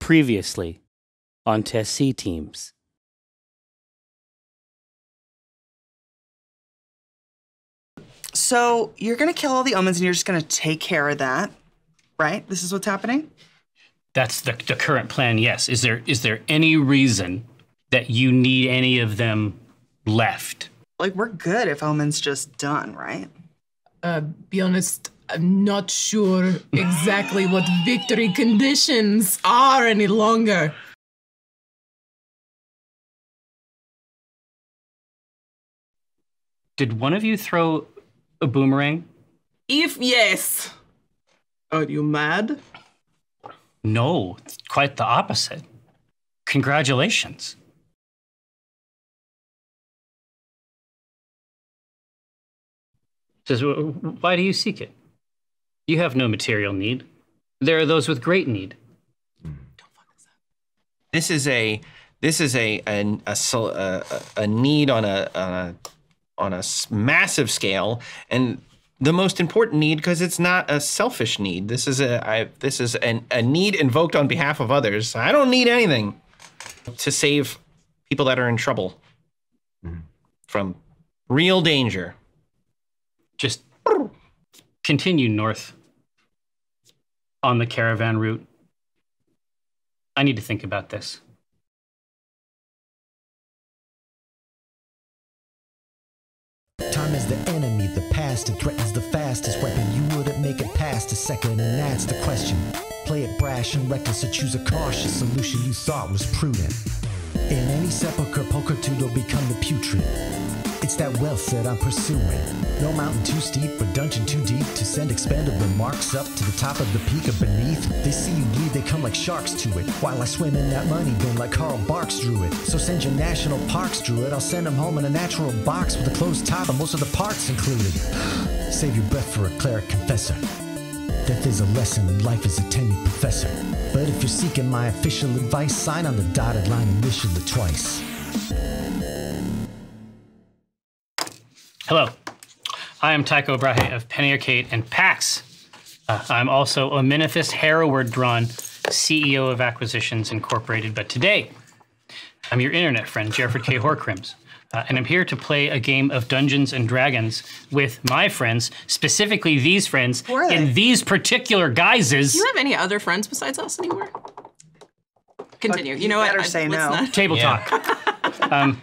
Previously on Test C teams. So you're gonna kill all the omens and you're just gonna take care of that, right? This is what's happening? That's the current plan, yes. Is there any reason that you need any of them left? Like, we're good if omen's just done, right? Be honest, I'm not sure exactly what victory conditions are any longer. Did one of you throw a boomerang? If yes, are you mad? No, quite the opposite. Congratulations. Says, why do you seek it? You have no material need. There are those with great need. This is a need on a massive scale, and the most important need because it's not a selfish need. This is a need invoked on behalf of others. I don't need anything to save people that are in trouble from real danger. Just continue north on the caravan route. I need to think about this. Time is the enemy, the past, it threatens the fastest weapon. You wouldn't make it past a second, and that's the question. Play it brash and reckless, or choose a cautious solution you thought was prudent. In any sepulcher, pulchritude will become the putrid. It's that wealth that I'm pursuing. No mountain too steep or dungeon too deep to send expendable marks up to the top of the peak or beneath. They see you bleed, they come like sharks to it, while I swim in that money bin like Carl Barks drew it. So send your national parks druid, I'll send them home in a natural box with a closed top and most of the parts included. Save your breath for a cleric confessor. Death is a lesson and life is a tenured professor. But if you're seeking my official advice, sign on the dotted line and initial it twice. Hello, I am Tycho Brahe of Penny Arcade and PAX. I'm also a Minifist Hereward Drawn, CEO of Acquisitions Incorporated, but today I'm your internet friend, Jeffrey K. Horcrims, and I'm here to play a game of Dungeons and Dragons with my friends, specifically these friends, in these particular guises. Do you have any other friends besides us anymore? Continue. You know better what? say no. Table talk.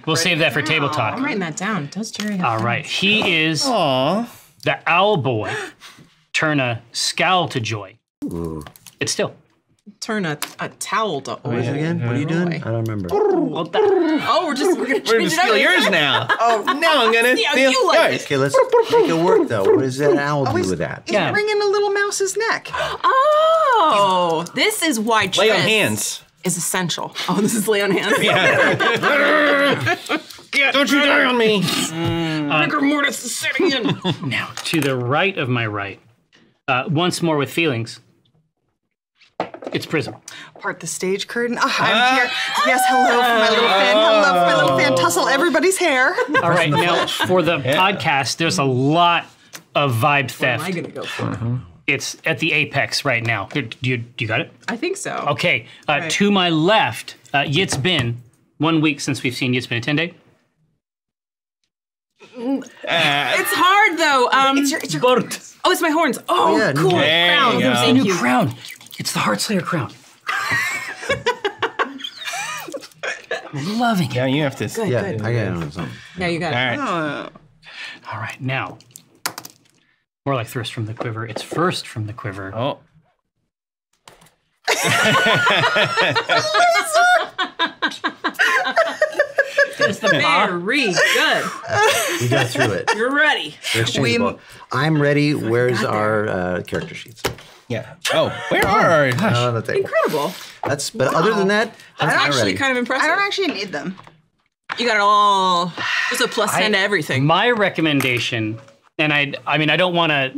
We'll save that for table talk. I'm writing that down. Does Jerry have All friends? right, he is the owl boy. Turn a scowl to joy. Ooh. It's still. Turn a towel to oil. Wait again? What are you doing? I don't remember. Well, Oh, we're gonna Steal yours now. Oh, now I'm gonna steal you like yours. Okay, let's make it work though. What does that owl do with that? He's wringing a little mouse's neck. Oh, this is why Lay on Tris hands. is essential. Oh, this is lay on hands. Don't you die on me. Rigor mortis is setting in. Now, to the right of my right, once more with feelings, it's Prism. Part the stage curtain. Oh, I'm here. Yes, hello for my little fan. Hello for my little fan. Tussle everybody's hair. All right, now for the podcast, there's a lot of vibe theft. What am I gonna go for? It's at the apex right now. Do you got it? I think so. Okay, to my left, it's been 1 week since we've seen Yitzbin Attende. It's hard though. It's your Oh, it's my horns. Oh, yeah, cool. there Crown. you go. Thank New you. crown. It's the Heartslayer crown. I'm loving it. Yeah, you have to. Good, Yeah, good. I got it on something. Yeah, you got it. All right. All right, now, more like thrust from the quiver. It's first from the quiver. Oh. It's the Very good. We got through it. You're ready. We're exchangeable. I'm ready. Where's our character sheets? Yeah. Oh, where are On the table. Incredible. That's. But other than that, I'm That's not actually ready. kind of impressive. I don't actually need them. You got it all. Just a plus 10 to everything. My recommendation, and I mean, I don't want to.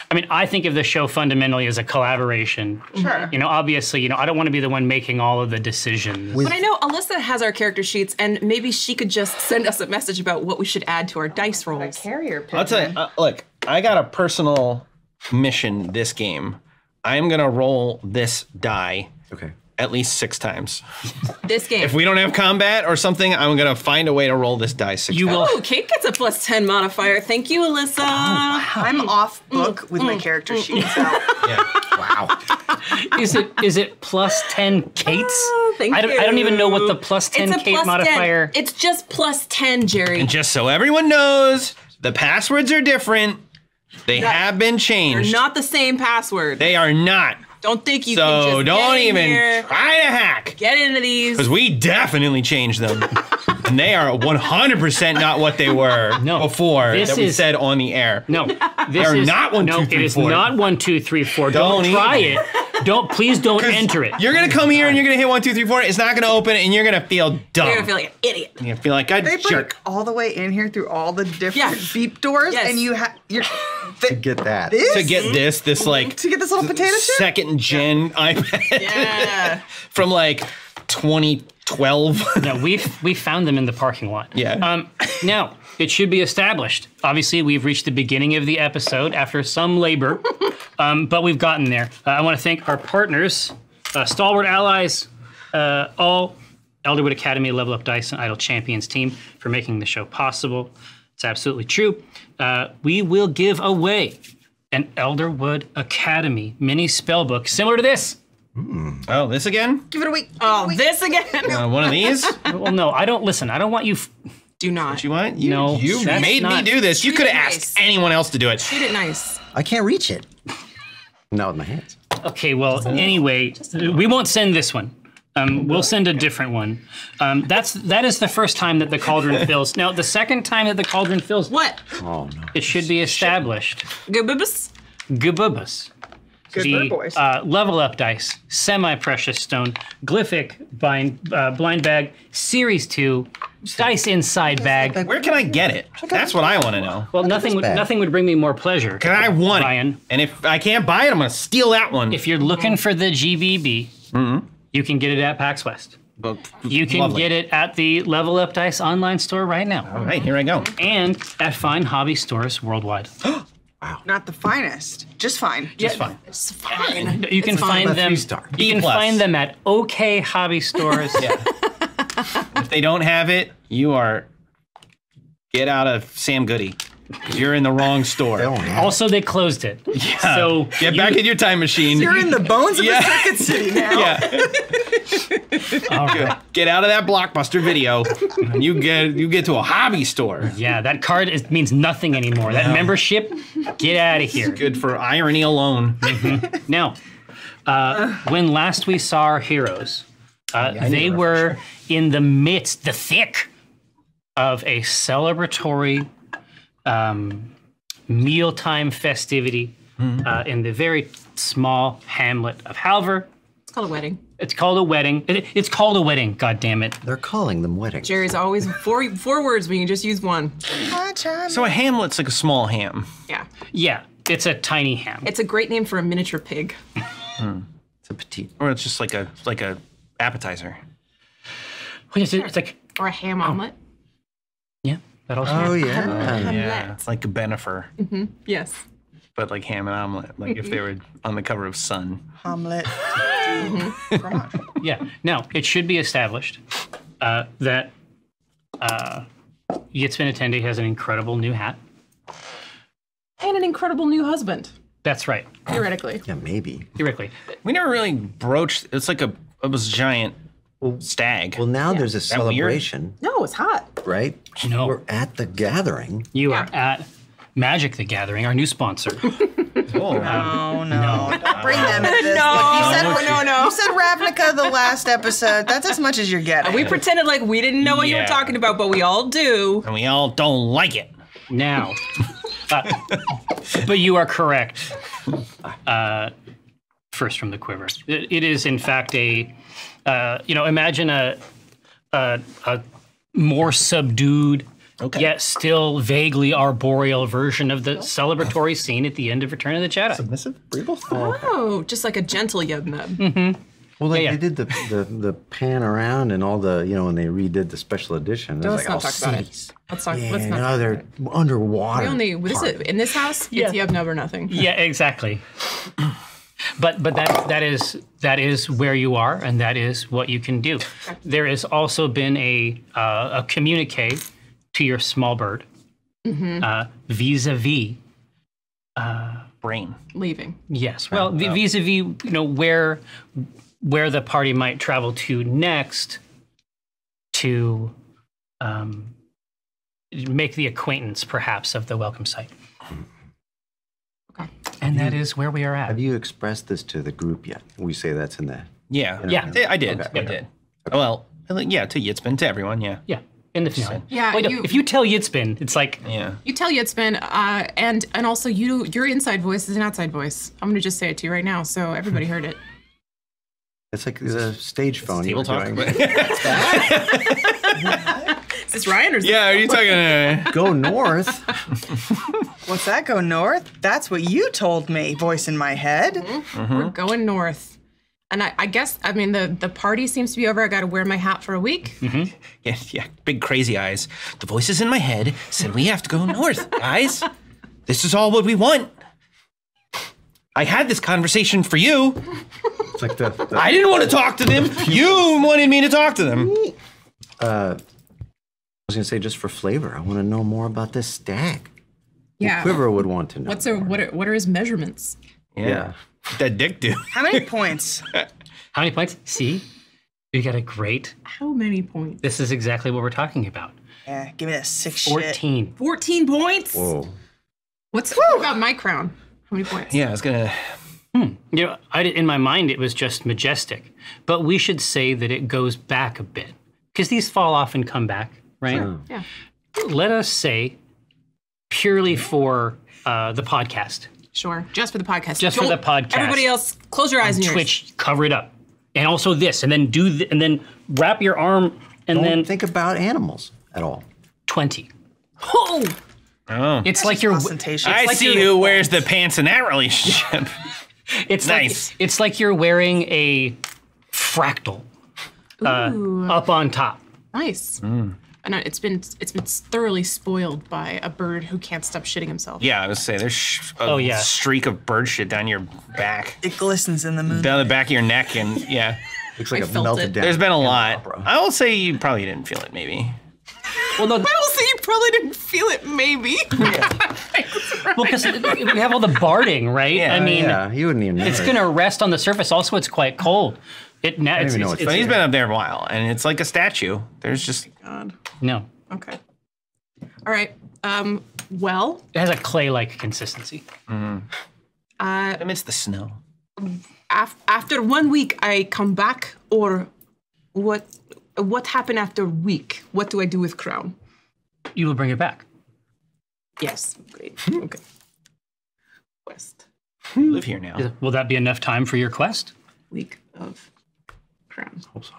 I mean, I think of the show fundamentally as a collaboration. Sure. You know, obviously, you know, I don't want to be the one making all of the decisions. But I know Alyssa has our character sheets, and maybe she could just send us a message about what we should add to our dice rolls. Carrier pigeon. I'll tell you, look, I got a personal mission this game. I'm gonna roll this die. Okay. at least 6 times. This game. If we don't have combat or something, I'm gonna find a way to roll this die 6 You times. will. Oh, Kate gets a +10 modifier. Thank you, Alyssa. I'm off book with my character sheets out. Yeah. Wow. Is it +10 Kate's? Oh, thank I don't even know what the +10 It's a Kate +10. modifier. It's just +10, Jerry. And just so everyone knows, the passwords are different. They have been They're changed. not the same password. They are not. Don't think you can So just don't get in even here, try to hack. get into these. Because we definitely changed them. And they are 100% not what they were before This that we is- said on the air. No, They're is not 1, 2, no, 3, it is 4. not 1, 2, 3, 4. Don't Don't try even. it. Please don't enter it. You're gonna come here and you're gonna hit 1, 2, 3, 4. It's not gonna open, and you're gonna feel dumb. You're gonna feel like an idiot. You're gonna feel like a They break jerk. all the way in here through all the different Yeah. beep doors, Yes. and you're To get that. this To get this like to get this little potato chip. 2nd gen iPad Yeah. from like 2012. No, we found them in the parking lot. Yeah. Now, it should be established. Obviously, we've reached the beginning of the episode after some labor, but we've gotten there. I want to thank our partners, stalwart allies, all Elderwood Academy, Level Up Dice, and Idle Champions team for making the show possible. It's absolutely true. We will give away an Elderwood Academy mini spellbook similar to this. Oh, this again? Give it a week. Oh, this again. One of these? Well, no, I don't listen. I don't want you. Do not. You want? No, You that's made me not- do this. You Shoot could it have nice. asked anyone else to do it. Shoot it nice. I can't reach it. Not with my hands. Okay, well, anyway, we won't send this one. We'll send a different one. That is the first time that the cauldron fills. Now, the second time that the cauldron fills, What? Oh no. it should be established. Gububus? Gububus. Good The bird boys. level up dice, semi-precious stone, glyphic blind bag, series 2, dice inside bag. Where can I get it? That's what I want to know. Well, this bag. nothing would bring me more pleasure. Can I want Ryan. it? And if I can't buy it, I'm gonna steal that one. If you're looking for the GBB, you can get it at PAX West. You can Lovely. get it at the Level Up Dice online store right now. All right, here I go. And at fine hobby stores worldwide. Not the finest, just fine. Just fine. It's fine. You can find A them. 3-star. You can B+. find them at OK Hobby Stores. If they don't have it, you are get out of Sam Goody. 'Cause you're in the wrong store. They don't have Also, they closed it. Yeah. So Get back in your time machine. You're in the bones of Yeah. the Circuit City now. Yeah. all right. Get out of that Blockbuster video. And you get to a hobby store. Yeah, that card means nothing anymore. That membership, get out of here. Good for irony alone. Now, when last we saw our heroes, they were in the midst, the thick of a celebratory mealtime festivity in the very small hamlet of Halver. It's called a wedding. It's called a wedding. It's called a wedding, God damn it. They're calling them weddings. Jerry's always four words when you just use one. So a hamlet's like a small ham. Yeah. Yeah, it's a tiny ham. It's a great name for a miniature pig. It's a petite. Or it's just like a appetizer. It's like, Or a ham omelet. yeah, that also. Oh yeah. Yeah. It's like a Benifer. Yes. But like ham and omelet. Like if they were on the cover of Sun. Omelet. Yeah. Now, it should be established that Yitzvin Attende has an incredible new hat. And an incredible new husband, That's right. theoretically. Yeah, maybe. Theoretically. We never really broached. It was a giant stag. Well, now there's a that weird? celebration, No, it's hot. right? No. We're at the gathering. You are at Magic the Gathering, our new sponsor. Oh, Oh no! Don't bring them into this. No. Look, you said, No. You said Ravnica the last episode. That's as much as you're getting. We pretended like we didn't know what you were Yeah. talking about, but we all do. and we all don't like it. Now, but you are correct. First from the quiver. It is, in fact, imagine a more subdued, yet still vaguely arboreal version of the celebratory scene at the end of Return of the Jedi. Submissive? Breeble? Oh, just like a gentle yub nub. Well, like Yeah, they did the pan around and all the, when they redid the special edition. It was Let's like not all talk about it. cities. Let's talk. Yeah, Let's not. now they're underwater. We only. What is it in this house? Yeah. It's yub nub or nothing. Yeah, exactly. But that is where you are, and that is what you can do. There has also been a communique to your small bird, vis-a-vis Brain. Leaving. Yes. Well, vis-a-vis, where the party might travel to next to make the acquaintance, perhaps, of the welcome site. Okay. And that is where we are at. Have you expressed this to the group yet? We say that's in there. Yeah. Yeah. I did. Okay. I did. Well, yeah, to Yitzbin, to everyone, yeah. Yeah. In the finale. Yeah, Wait, you- if you tell Yitzbin, it's like, Yeah. You tell Yitzbin, and also your inside voice is an outside voice. I'm gonna just say it to you right now, so everybody heard it. It's like the stage phone you Table were talk. doing. Is this Ryan or is Yeah, are you talking Go north. What's that go north? That's what you told me, voice in my head. We're going north. And I guess, I mean, the party seems to be over. I got to wear my hat for a week. Yeah, big crazy eyes. The voices in my head said we have to go north, guys. This is all what we want. I had this conversation for you. It's like the I didn't want to talk to them. You wanted me to talk to them. I was gonna say, just for flavor, I want to know more about this stag. Yeah. Quiver would want to know. What are his measurements? Yeah. What that dick do? How many points? how many points? See? You got a great. How many points? This is exactly what we're talking about. Yeah, give me that 6 shit. 14. 14 points? Whoa. What about my crown? How many points? Yeah, I was gonna. In my mind, it was just majestic. But we should say that it goes back a bit. Because these fall off and come back, right? Oh. Yeah. Let us say, purely for the podcast. Sure. Just for the podcast. Just for the podcast. Everybody else, close your eyes and ears. Twitch, cover it up. And also this, and then and then wrap your arm, and Don't then think about animals at all. 20. Oh! Oh. It's like you're. Ostentatious. I like see you're- who wears the pants in that relationship. It's Nice. Like, it's like you're wearing a fractal up on top. Nice. And it's been thoroughly spoiled by a bird who can't stop shitting himself. Yeah, I was say there's a streak of bird shit down your back, It glistens in the moon. down the back of your neck, and yeah, Looks like I a felt melted it. down. there's been a lot. candelabra. I will say you probably didn't feel it, maybe. Well, no, I will say you probably didn't feel it, maybe. well, because we have all the barding, right? Yeah, I mean, Yeah, you wouldn't even know. it's going to rest on the surface. Also, it's quite cold. It's even know it's But he's been up there a while, and it's like a statue. There's just God. no. Okay. All right. Well, It has a clay-like consistency. amidst the snow. after 1 week, I come back, or what happened after a week? What do I do with crown? You will bring it back. Yes. Great. Okay. Quest. You live here now. Will that be enough time for your quest? Week of crown. Hope so.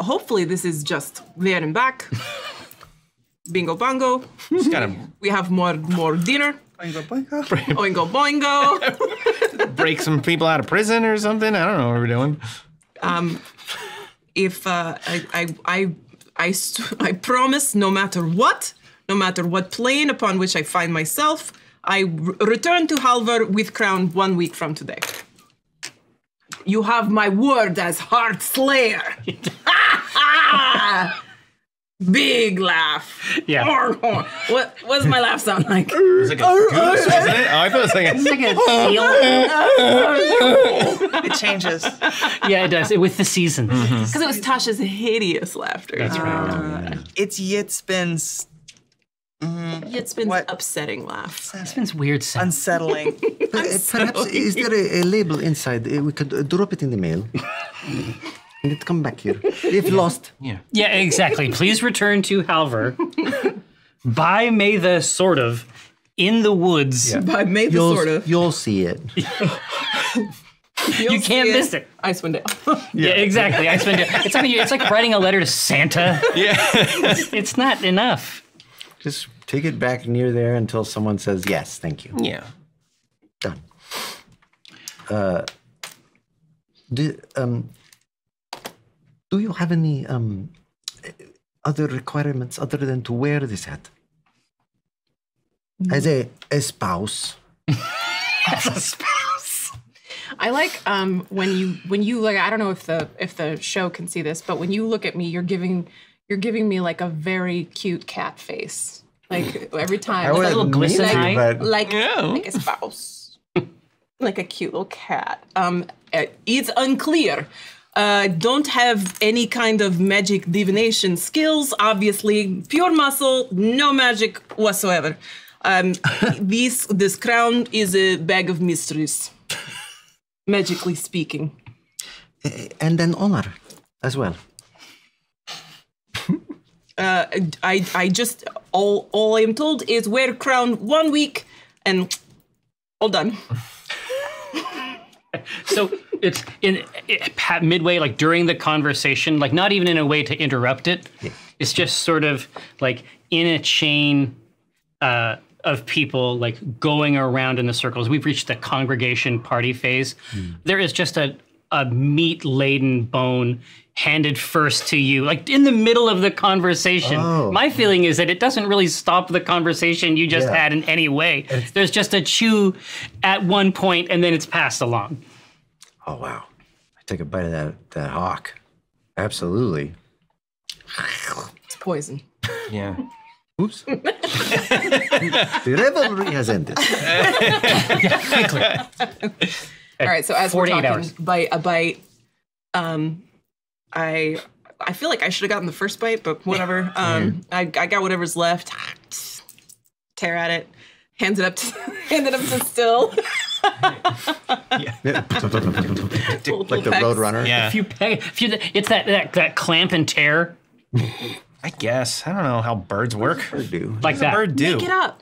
Hopefully this is just there and back. Bingo bongo. Just gotta We have more dinner. Boingo, boingo. Oingo boingo. break some people out of prison or something. I don't know what we're doing. If I promise, no matter what plane upon which I find myself, I return to Halvar with crown 1 week from today. You have my word as Heart Slayer. Big laugh. Yeah. What does my laugh sound like? It's like a goose, isn't it? Oh, I thought it was like a It changes. Yeah, it does. With the seasons. Because it was Tasha's hideous laughter. That's right. It's Yitzbin's It's been What? upsetting laugh. It's been weird sound. unsettling. Perhaps is there a label inside? We could drop it in the mail. And it come back here. If lost. Yeah, exactly. Please return to Halvar. By May the sort of in the woods. By May the sort of. You'll see it. You can't miss it. Icewind Dale. Yeah, exactly. It's like writing a letter to Santa. yeah. It's not enough. Just take it back near there until someone says yes, thank you. Yeah. Done. Do you have any other requirements other than to wear this hat? As a spouse. As a spouse. I like when you like. I don't know if the show can see this, but when you look at me, you're giving me like a very cute cat face. Like every time, I like, wouldn't mean to, eye? but like a spouse, like a cute little cat. It's unclear. Don't have any kind of magic divination skills. Obviously, pure muscle, no magic whatsoever. This crown is a bag of mysteries, magically speaking. and then honor as well. I just all I am told is wear crown 1 week and all done. So it's midway, like during the conversation, like not even in a way to interrupt it. Yeah. It's just sort of like in a chain of people like going around in the circles. We've reached the congregation party phase. There is just a meat-laden bone handed first to you, like in the middle of the conversation. Oh. My feeling is that it doesn't really stop the conversation you just had in any way. There's just a chew at one point, and then it's passed along. Oh wow! I take a bite of that hawk. Absolutely. It's poison. Yeah. Oops. The revelry has ended. All right, so as we're 48 talking hours. bite a bite, I feel like I should have gotten the first bite, but whatever. I got whatever's left. Tear at it, hand it up to Still. Like the Roadrunner. Yeah. It's that clamp and tear I guess. I don't know how birds work. Do. like that. Bird do. Make it up.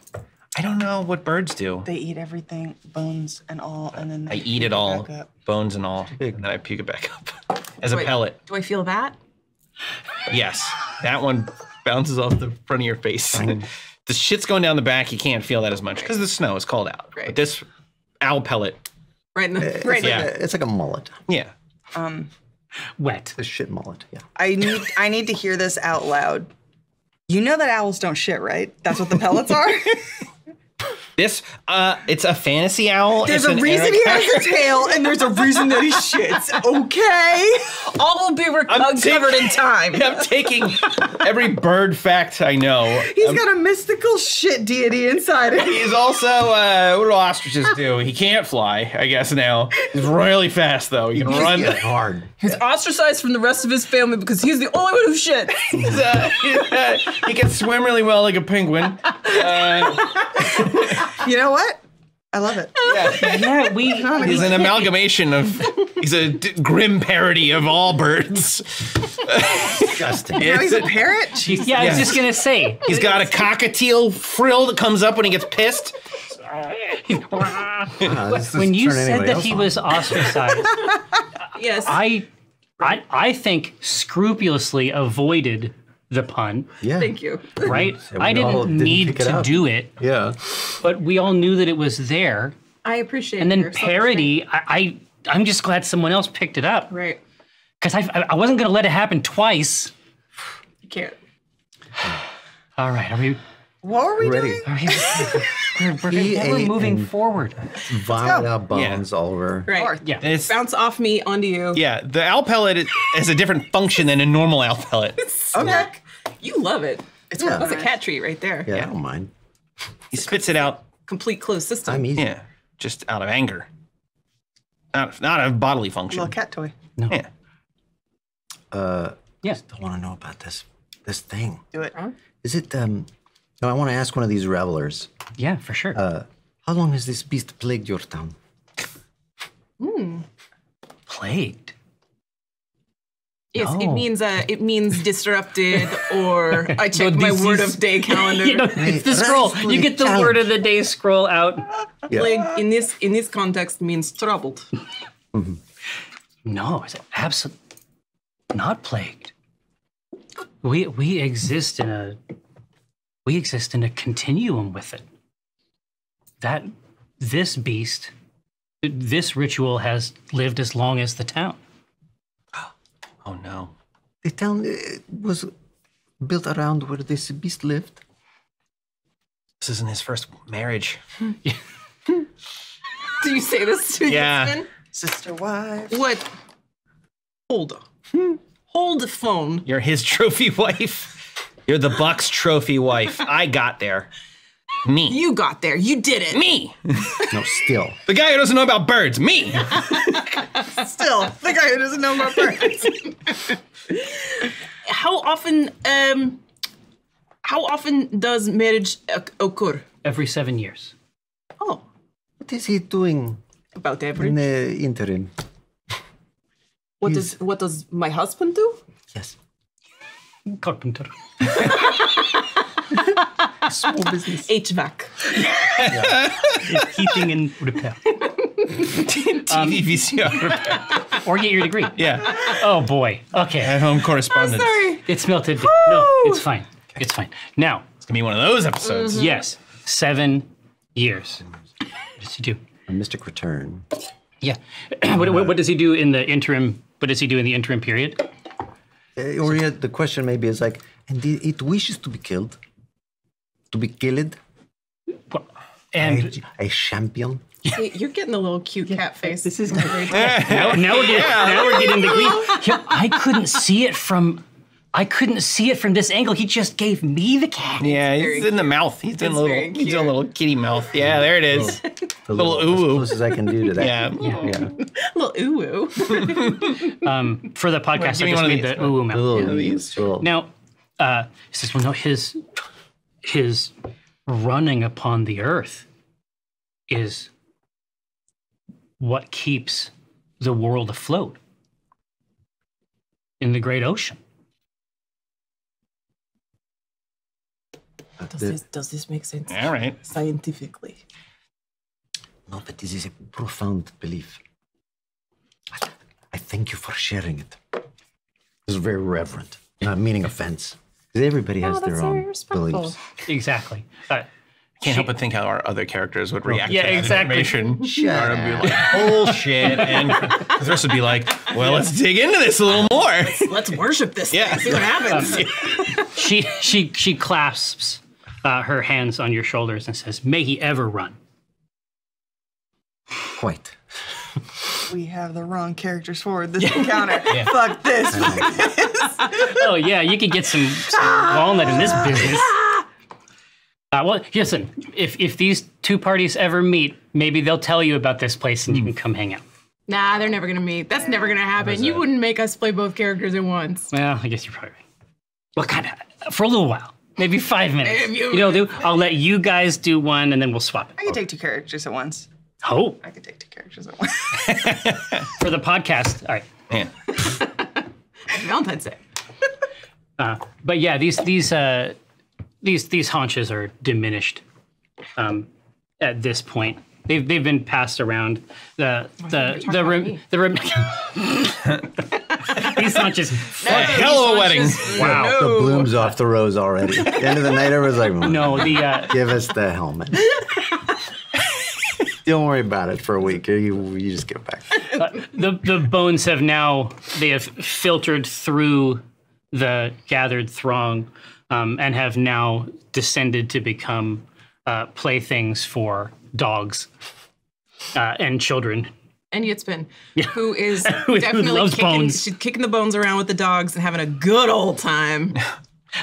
I don't know what birds do. They eat everything, bones and all, and then I they eat it puke all, back up. bones and all, and then I puke it back up as a Wait, pellet. Do I feel that? Yes, that one bounces off the front of your face. The shit's going down the back. You can't feel that as much because the snow is cold out. Right. But this owl pellet, Right in the It's right. like, Yeah. it's like a mullet. yeah. Wet. A shit mullet. Yeah. I need to hear this out loud. You know that owls don't shit, right? That's what the pellets are. This, it's a fantasy owl. There's It's a an reason he has a tail, and there's a reason that he shits. Okay. All will be covered in time. I'm taking every bird fact I know. He's got a mystical shit deity inside him. He's also, what do ostriches do? He can't fly, I guess now. He's really fast, though. He can run. Yeah, hard. He's ostracized from the rest of his family because he's the only one who shits. He can swim really well like a penguin. You know what? I love it. Yeah, He's an amalgamation of, he's a grim parody of all birds. Disgusting. Now he's a parrot? yeah. I was just gonna say. He's got a cockatiel frill that comes up when he gets pissed. When you said that he was ostracized, Yes. I think scrupulously avoided the pun, Yeah. Thank you. right? we I all didn't didn't need pick it to up. do it, Yeah. but we all knew that it was there. I appreciate And then your parody, I'm just glad someone else picked it up. Right. Because I wasn't going to let it happen twice. You can't. All right, are we... What were we Ready. doing? We're moving and- forward. Vomit out bones all over. Right. Yeah. It's, Bounce off me onto you. yeah, the owl pellet has a different function than a normal owl pellet. Okay. You love it. Yeah. That's a cat treat right there. Yeah, I don't mind. He spits it out, Complete closed system. I'm easy. yeah, just out of anger. Not a bodily function. Little cat toy. Yeah. Yes. I want to know about this thing. Do it. Is it no, I want to ask one of these revelers. Yeah, for sure. How long has this beast plagued your town? Plagued. Yes, No. it means disrupted, or I check my word of day calendar. You know, it's the scroll. You get the word of the day scroll out. Plague in this context means troubled. No, it's absolutely not plagued. We exist in a continuum with it. This beast, this ritual has lived as long as the town. Oh no. The town was built around where this beast lived. This isn't his first marriage. Do you say this to Yeah. Yasmin? Sister wife. What? Hold on. Hold the phone. You're his trophy wife. You're the Bucks trophy wife. I got there. Me. You got there. You did it. Me. No, still. The guy who doesn't know about birds. Me. Still, the guy who doesn't know about birds. How often does marriage occur? Every 7 years. Oh, What is he doing about in average. the interim? What does my husband do? Yes. Carpenter. Small business. HVAC. Heating and repair. TV VCR repair. Or get your degree. Yeah. Oh boy. Okay. At-home correspondence. Sorry. It's melted. No, it's fine. It's fine. Now, It's gonna be one of those episodes. yes, 7 years. What does he do? A mystic return. Yeah. What does he do in the interim? What does he do in the interim period? Or yeah, the question maybe is like, and it wishes to be killed? To be killed? And A champion? Hey, you're getting a little cute cat face. this is great. Now we're getting the glee. Yeah, I couldn't see it from this angle. He just gave me the cat. Yeah, he's in the mouth. He's doing very he's doing a little kitty mouth. Yeah, there it is. A Little as ooh-ooh. close as I can do to that. Yeah. Little ooh-ooh. For the podcast, give I me just one of made these. the ooh A mouth. little, these. little- Now, he says, well, no, his running upon the earth is what keeps the world afloat in the great ocean. Does this make sense All right. scientifically? No, but this is a profound belief. I thank you for sharing it. This is very reverent. Not meaning offense. Because everybody has that's their very own respectful. beliefs. Exactly. Can't help but think how our other characters would react Yeah, to that exactly. information. Shut I'd be like, bullshit. And the rest would be like, well, let's dig into this a little more. Let's worship this Yeah. thing. See what happens. She clasps her hands on your shoulders and says, may he ever run. Quite. We have the wrong characters for this encounter. Fuck this. Oh, yeah, you could get some walnut in this business. Well, listen, if these two parties ever meet, maybe they'll tell you about this place and you can come hang out. Nah, they're never gonna meet. That's never gonna happen. You wouldn't make us play both characters at once. Well, I guess you're probably right. Well, kind of, for a little while. Maybe 5 minutes. If you- You know, I'll let you guys do one and then we'll swap I it. can take 2 characters at once. Oh, I can take 2 characters at once. for the podcast. All right. Yeah. Valentine's Day. But yeah, these haunches are diminished at this point. They've been passed around. These haunches. Hell of a wedding. Wow. The bloom's off the rose already. At the end of the night, everyone's like, No, the give us the helmet. Don't worry about it for a week. You just give it back. the bones have now filtered through the gathered throng and have now descended to become playthings for dogs and children. And Yitzpin, who is Who definitely loves bones. she's kicking the bones around with the dogs and having a good old time.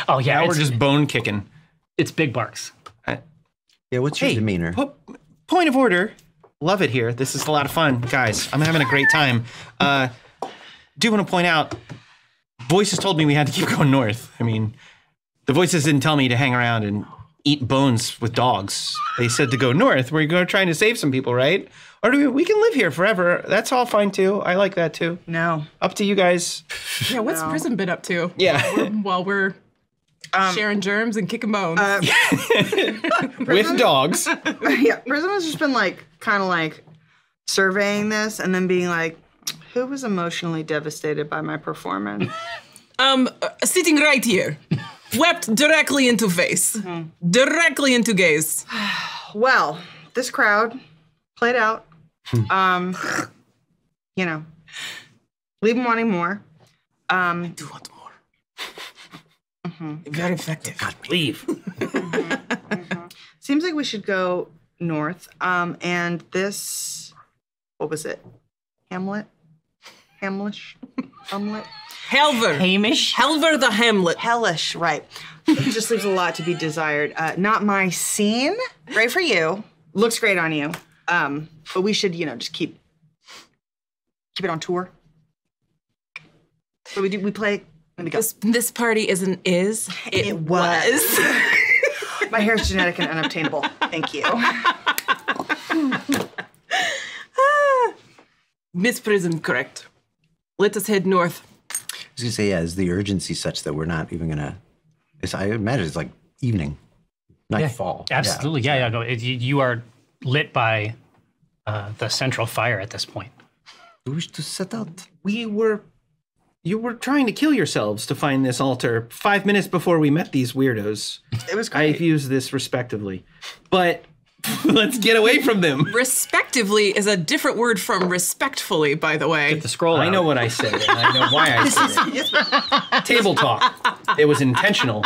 Oh yeah, Now we're it's, just bone kicking. it's big barks. Yeah, what's your demeanor? Point of order. Love it here. This is a lot of fun, guys. I'm having a great time. Do want to point out, voices told me we had to keep going north. I mean, the voices didn't tell me to hang around and eat bones with dogs. They said to go north. We're going to trying to save some people, right? Or do we can live here forever. That's all fine too. I like that too. No. Up to you guys. Yeah, what's Prison been up to? Yeah. While we're sharing germs and kicking bones. With dogs. Yeah, Prism has just been like, kind of like surveying this and then being like, who was emotionally devastated by my performance? Sitting right here. Wept directly into face. Directly into gaze. Well, this crowd played out. You know, leave them wanting more. Do want more. Very effective. Leave. Seems like we should go north. And this, what was it? Hamlet? Hamlish? Hamlet? Helver. Hamish? Helver the Hamlet. Hellish, right. It just leaves a lot to be desired. Not my scene. Great for you. Looks great on you. But we should, just keep it on tour. So we play. Let me go. This party isn't is. It was. My hair is genetic and unobtainable. Thank you. Miss Prism, correct. Let us head north. I was gonna say, yeah, is the urgency such that we're not even gonna? I imagine it's like evening, nightfall. Absolutely, yeah. No, you are lit by the central fire at this point. We wish to set out. You were trying to kill yourselves to find this altar 5 minutes before we met these weirdos. It was great. I've used this respectively. But let's get away from them. Respectively is a different word from respectfully, by the way. Get the scroll out. I know what I said, and I know why I said it. Table talk. It was intentional.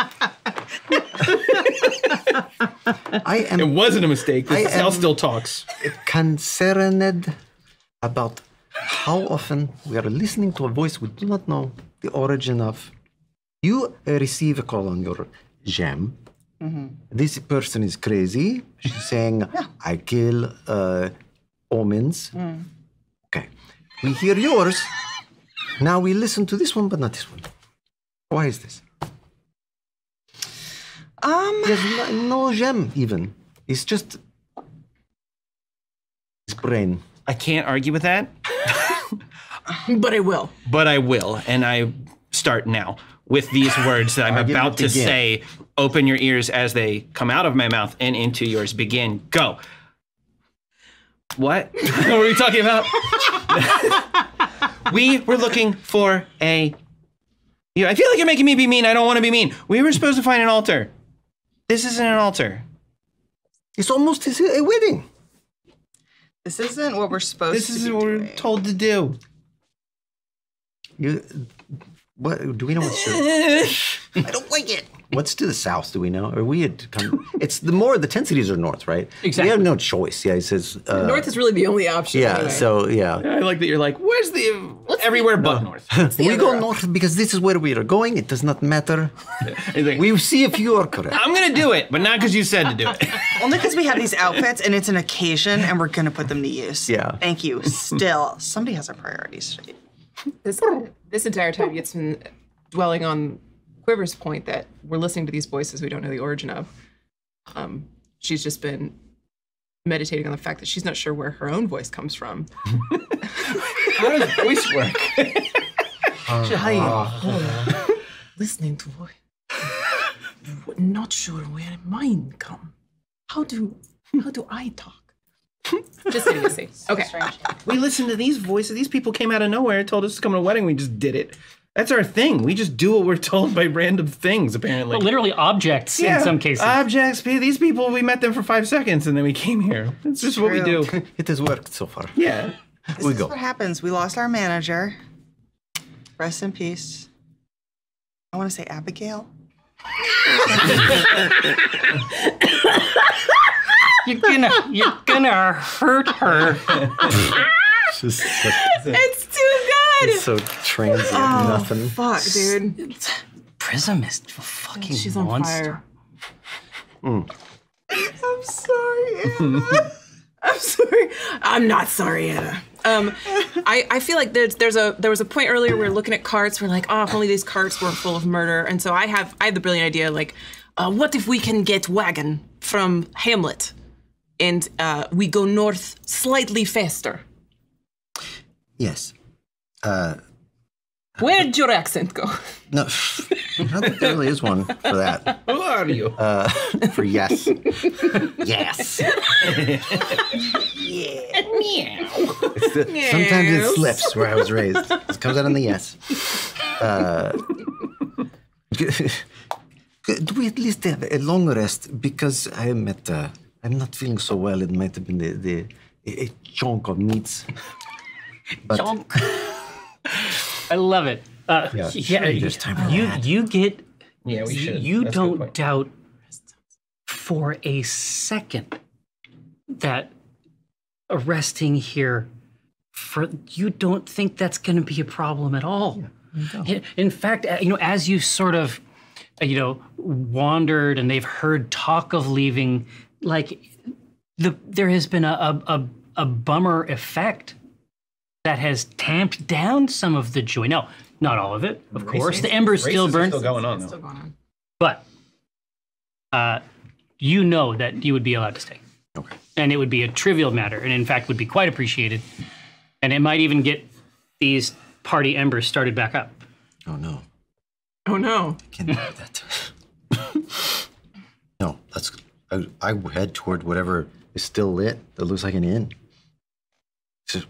It wasn't a mistake. This cell still talks. Concerned about how often we are listening to a voice we do not know the origin of. You receive a call on your gem. Mm-hmm. This person is crazy. She's saying, I kill omens. Okay. We hear yours. Now we listen to this one, but not this one. Why is this? There's no gem even. It's just his brain. I can't argue with that. But I will. But I will, and I start now with these words that I'm about to say. Open your ears as they come out of my mouth and into yours. Begin. Go. What? What were we talking about? We were looking for a... I feel like you're making me be mean. I don't want to be mean. We were supposed to find an altar. This isn't an altar. It's almost a wedding. This isn't what we're supposed to do. This isn't what we're told to do. What do we know what's to I don't like it. What's to the south? Do we know? Or we had come? It's the 10 cities are north, right? Exactly. We have no choice. Yeah, it says North is really the only option. Yeah. Anyway. So yeah. I like that you're like, where's the... everywhere but north. We go north because this is where we are going. It does not matter. Like, We see if you are correct. I'm going to do it, but not because you said to do it. Only because we have these outfits and it's an occasion and we're going to put them to use. Yeah. Thank you. Still, somebody has our priorities straight. This entire time, Yit's been dwelling on Quiver's point that we're listening to these voices we don't know the origin of. She's just been meditating on the fact that she's not sure where her own voice comes from. How does voice work? Listening to voice. Not sure where mine come. How do I talk? Just idiocy. Okay. We listened to these voices. These people came out of nowhere, told us to come to a wedding. We just did it. That's our thing. We just do what we're told by random things, apparently. Well, literally objects in some cases. Objects. These people, we met them for 5 seconds and then we came here. It's just what we do. It has worked so far. Yeah. This is what happens. We lost our manager. Rest in peace. I want to say Abigail. You're gonna hurt her. It's too good. It's so transient. Nothing. Fuck, dude. Prism is a fucking She's on monster. fire. I'm sorry, Anna. I'm sorry. I'm not sorry, Anna. I feel like there was a point earlier we were looking at carts. We're like, oh, if only these carts were full of murder. And so I have the brilliant idea, like, what if we can get wagon from Hamlet, and we go north slightly faster? Yes. Where'd your accent go? No, I don't think there really is one for that. Who are you? For yes. Yes. Sometimes it slips where I was raised. It comes out on the yes. Do we at least have a long rest? Because I'm not feeling so well. It might have been a chunk of meats. But Chunk. I love it. there's time for that. You get. Yeah, we should. You That's a good don't point. doubt for a second that resting here you don't think that's going to be a problem at all. In fact, as you sort of, wandered and they've heard talk of leaving, like there has been a bummer effect that has tamped down some of the joy. No, not all of it, of course. The embers still burn. Still going on, though. Still going on. But you know that you would be allowed to stay. Okay. And it would be a trivial matter, and in fact would be quite appreciated. And it might even get these party embers started back up. Oh no. Oh no. Can't do that. No, I head toward whatever is still lit that looks like an inn.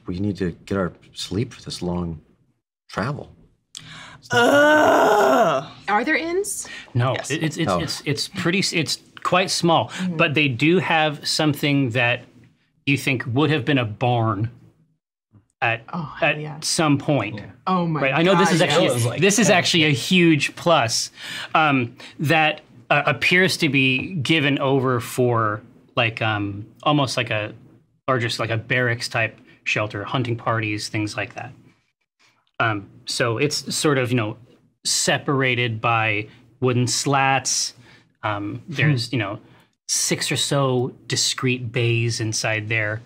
We need to get our sleep for this long travel. Are there inns? No, Yes. it's quite small, but they do have something that you think would have been a barn at some point. Oh my! Right, I know this is God, actually this is actually a huge plus that appears to be given over for like almost like a larger like a barracks type shelter, hunting parties, things like that. So it's sort of separated by wooden slats. There's 6 or so discrete bays inside there.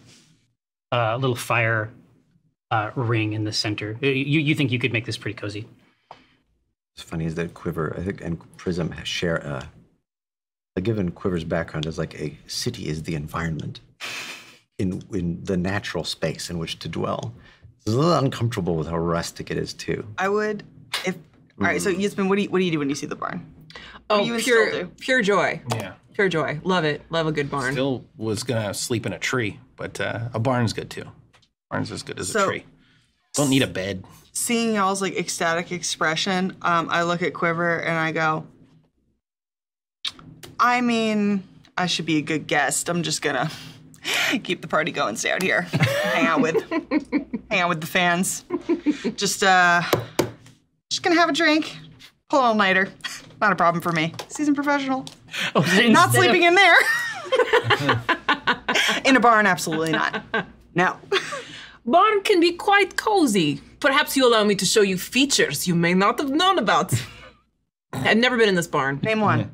A little fire ring in the center. You think you could make this pretty cozy? What's funny is that Quiver, I think, and Prism share given Quiver's background as like a city is the environment in the natural space in which to dwell. It's a little uncomfortable with how rustic it is too. I would, all right, so Yasmin, what do you do when you see the barn? What do you still do? Pure joy. Yeah. Pure joy. Love it. Love a good barn. Still was gonna sleep in a tree, but a barn's good too. Barn's as good as a tree. Don't need a bed. Seeing y'all's like ecstatic expression, I look at Quiver and I go, I mean, I should be a good guest. I'm just gonna keep the party going, stay out here, hang out with the fans. Just gonna have a drink, pull an all-nighter. Not a problem for me. Seasoned professional. Oh, Not sleeping in there. In a barn, absolutely not. No. Barn can be quite cozy. Perhaps you allow me to show you features you may not have known about. I've never been in this barn. Name one.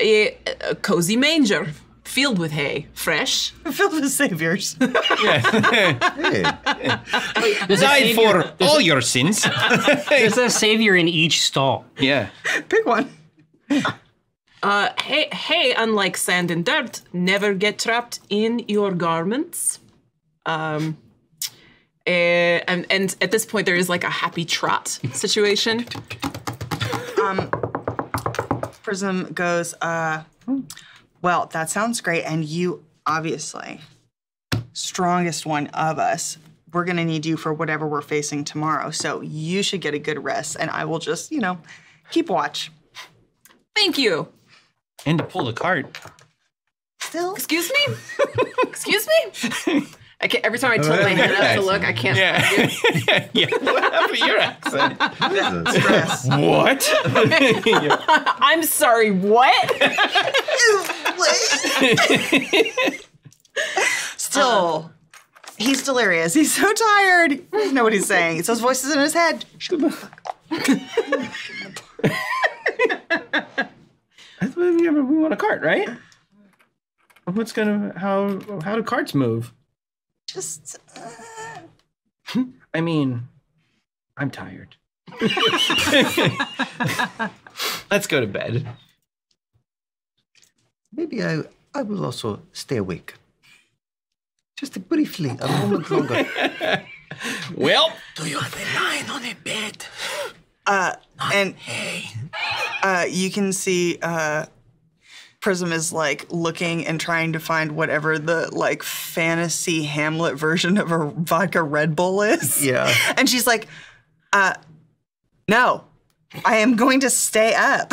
A cozy manger filled with hay, fresh. Filled with saviors. Hey, Died for all your sins. There's a savior in each stall. Yeah. Pick one. Hay, unlike sand and dirt, never get trapped in your garments. And at this point, there is like a happy trot situation. Prism goes, well, that sounds great. And you, obviously, strongest one of us, we're going to need you for whatever we're facing tomorrow. So you should get a good rest. And I will just, keep watch. Thank you. And to pull the cart. Still? Excuse me? Excuse me? I can't, every time I tilt my head up to look, I can't find you. Yeah. What happened to your accent? Stress. What? I'm sorry, what? Still, he's delirious. He's so tired. He doesn't know what he's saying. It's those voices in his head. Shut the fuck up. We want a cart, right? How do carts move? Just, I mean, I'm tired. Let's go to bed. maybe I will also stay awake. Just briefly, a moment longer. Well, Do you have a line on a bed? and you can see Prism is like looking and trying to find whatever the like fantasy Hamlet version of a vodka Red Bull is. Yeah. And she's like, no, I am going to stay up.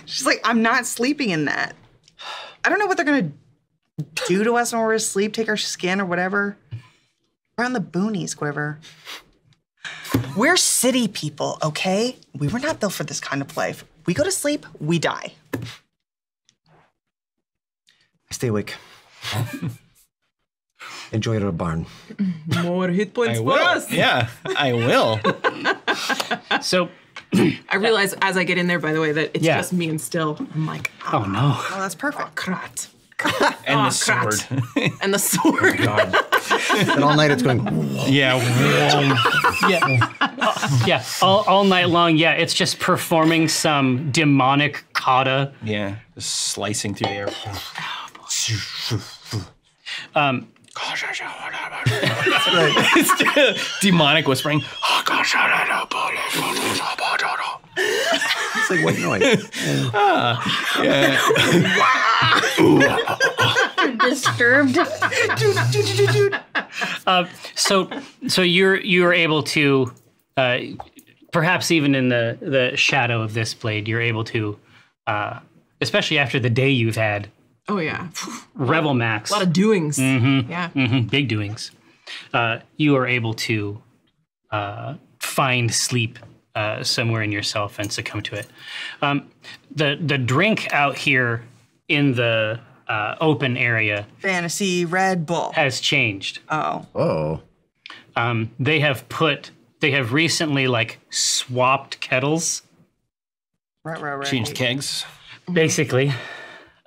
She's like, I'm not sleeping in that. I don't know what they're gonna do to us when we're asleep, take our skin or whatever. We're on the boonies, Quiver. We're city people, okay? We were not built for this kind of life. We go to sleep, we die. I stay awake. Enjoy the barn. More hit points I for will. us. Yeah, I will. So, I realize as I get in there, by the way, that it's Yeah. just me and Still. I'm like, oh no. Oh, that's perfect. Krat. And the crap. sword. And the sword. And all night it's going. Yeah. Yeah, all night long. Yeah, it's just performing some demonic kata. Yeah. Just slicing through the air. It's demonic whispering. It's like white noise. Disturbed. So you're able to, perhaps even in the shadow of this blade, you're able to, especially after the day you've had, Oh, yeah. Revel Max, A lot of doings. Yeah. big doings. You are able to find sleep somewhere in yourself and succumb to it. The drink out here in the open area Fantasy Red Bull. has changed. Oh. Oh. They have recently like swapped kettles, Right. Changed kegs. basically.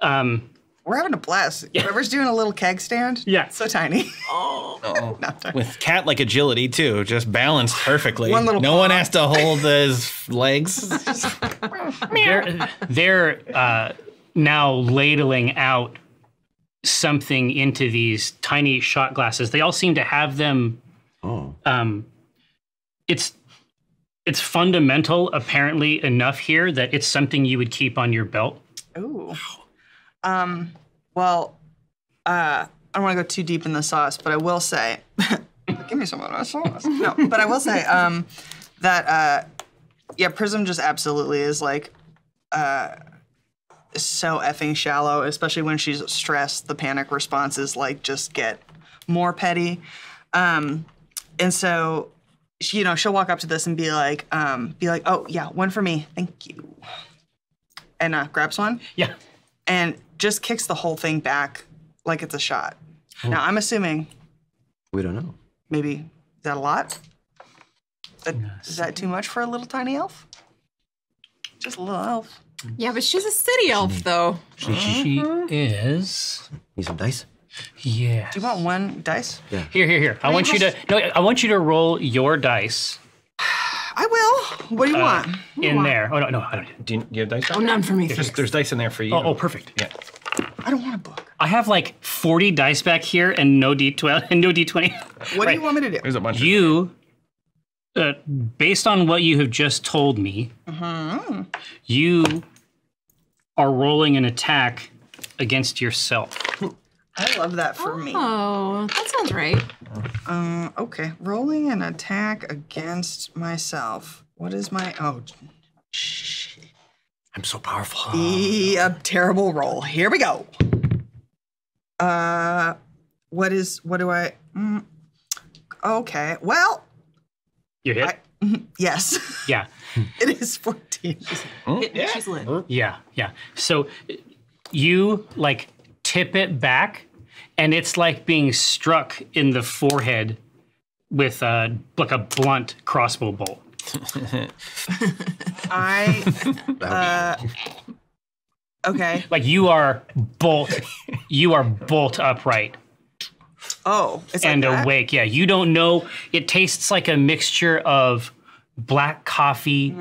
We're having a blast. Whoever's doing a little keg stand. Yeah. So tiny. Oh. Not tiny. With cat-like agility, too. Just balanced perfectly. One little no paw. one has to hold his legs. They're now ladling out something into these tiny shot glasses. They all seem to have them. Oh. It's fundamental, apparently, enough here that it's something you would keep on your belt. Ooh. Well, I don't want to go too deep in the sauce, but I will say, give me some of that sauce. No, but I will say that, Prism just absolutely is like so effing shallow, especially when she's stressed. The panic responses like just get more petty, and so she'll walk up to this and be like, oh yeah, one for me, thank you, and grabs one. Yeah. And just kicks the whole thing back like it's a shot. Now, I'm assuming We don't know. maybe, is that a lot? Is that too much for a little tiny elf? Just a little elf. Yeah, but she's a city elf, though. She is. Need some dice? Yeah. Do you want one dice? Here. I want you to roll your dice I will. What do you want? in there. Oh no, I don't. Do you have dice? Oh, none for me. There's dice in there for you. Oh, perfect. Yeah. I don't want a book. I have like 40 dice back here and no D12 and no D20. What do you want me to do? There's a bunch You, based on what you have just told me, you are rolling an attack against yourself. I love that for me. Oh, that sounds right. Okay, rolling an attack against myself. What is my, shit. I'm so powerful. A terrible roll. Here we go. What do I, okay, well, You hit? yes, Yeah. it is 14. She's lit. Yeah. So you like tip it back, and it's like being struck in the forehead with like a blunt crossbow bolt. Okay. Like you are bolt upright Oh, it's like and that? awake. Yeah, you don't know. It tastes like a mixture of black coffee,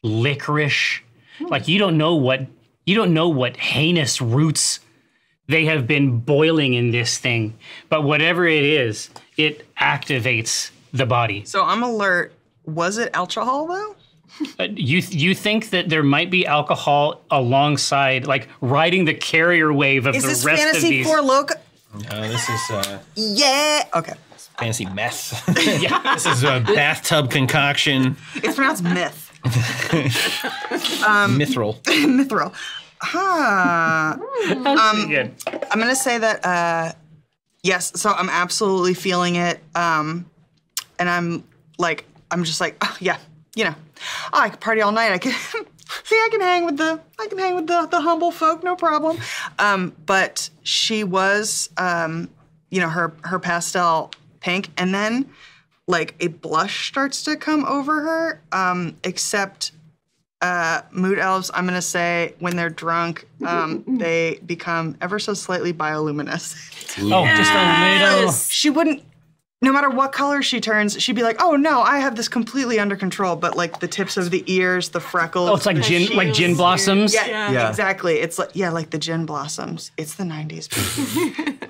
licorice. Like you don't know what heinous roots they have been boiling in this thing. But whatever it is, it activates the body. So I'm alert. Was it alcohol though? You think that there might be alcohol alongside, like riding the carrier wave of Is the this rest of Fantasy these. 4 Loca? This is Yeah. Okay. fancy meth. Yeah. This is a bathtub concoction. It's pronounced myth. Mithril. Mithril. Huh. Good. I'm gonna say that yes, so I'm absolutely feeling it. And I'm just like, oh, yeah, I can party all night. I can I can hang with the humble folk, no problem. But she was her pastel pink, and then like a blush starts to come over her. Except mood elves, I'm gonna say when they're drunk, they become ever so slightly bioluminescent. Oh, just a little. She wouldn't. No matter what color she turns, she'd be like, "Oh no, I have this completely under control." But like the tips of the ears, the freckles. Oh, it's like gin blossoms. Yeah, exactly. It's like the gin blossoms. It's the 90s.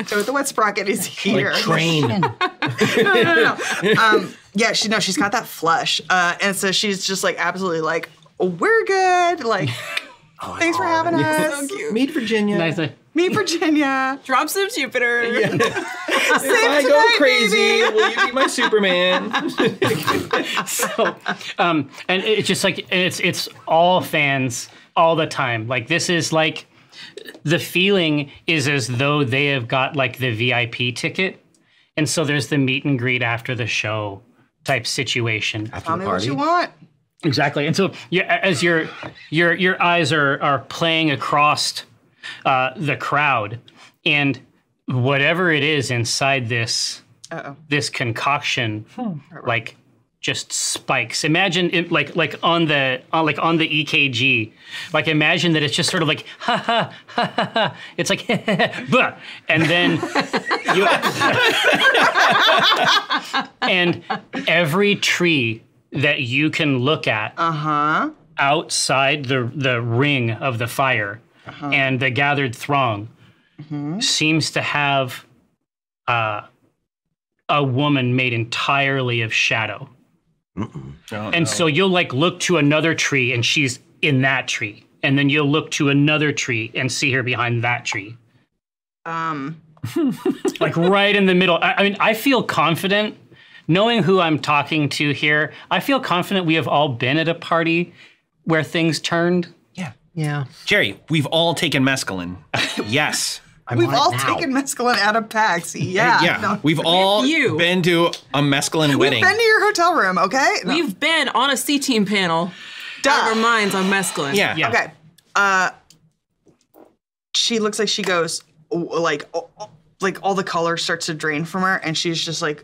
So the wet sprocket is here. Like train. No. She's got that flush, and so she's just like absolutely like, "We're good." Like, thanks for having us. So cute. Meet Virginia. Nice. Meet Virginia. Drops of Jupiter. If I go crazy, will you be my Superman? So, and it's just like it's all fans all the time. Like this is like the feeling is as though they have got like the VIP ticket, and so there's the meet and greet after the show type situation. Tell me what you want. Exactly, and so as your eyes are playing across the crowd, and whatever it is inside this concoction, like just spikes. Imagine it like on the EKG. Like imagine that it's just sort of like ha ha ha ha ha. It's like blah, and then you and every tree that you can look at outside the ring of the fire and the gathered throng seems to have a woman made entirely of shadow. So you'll like look to another tree and she's in that tree. And then you'll look to another tree and see her behind that tree. Like right in the middle. I mean, I feel confident knowing who I'm talking to here. I feel confident we have all been at a party where things turned. Yeah. Jerry, we've all taken mescaline. Yes. We've all taken mescaline out of packs. Yeah. Yeah. No. We've all been to a mescaline wedding. We've been to your hotel room, okay? No. We've been on a C-team panel. Out of our minds on mescaline. Yeah. Okay. She looks like she goes, like all the color starts to drain from her, and she's just like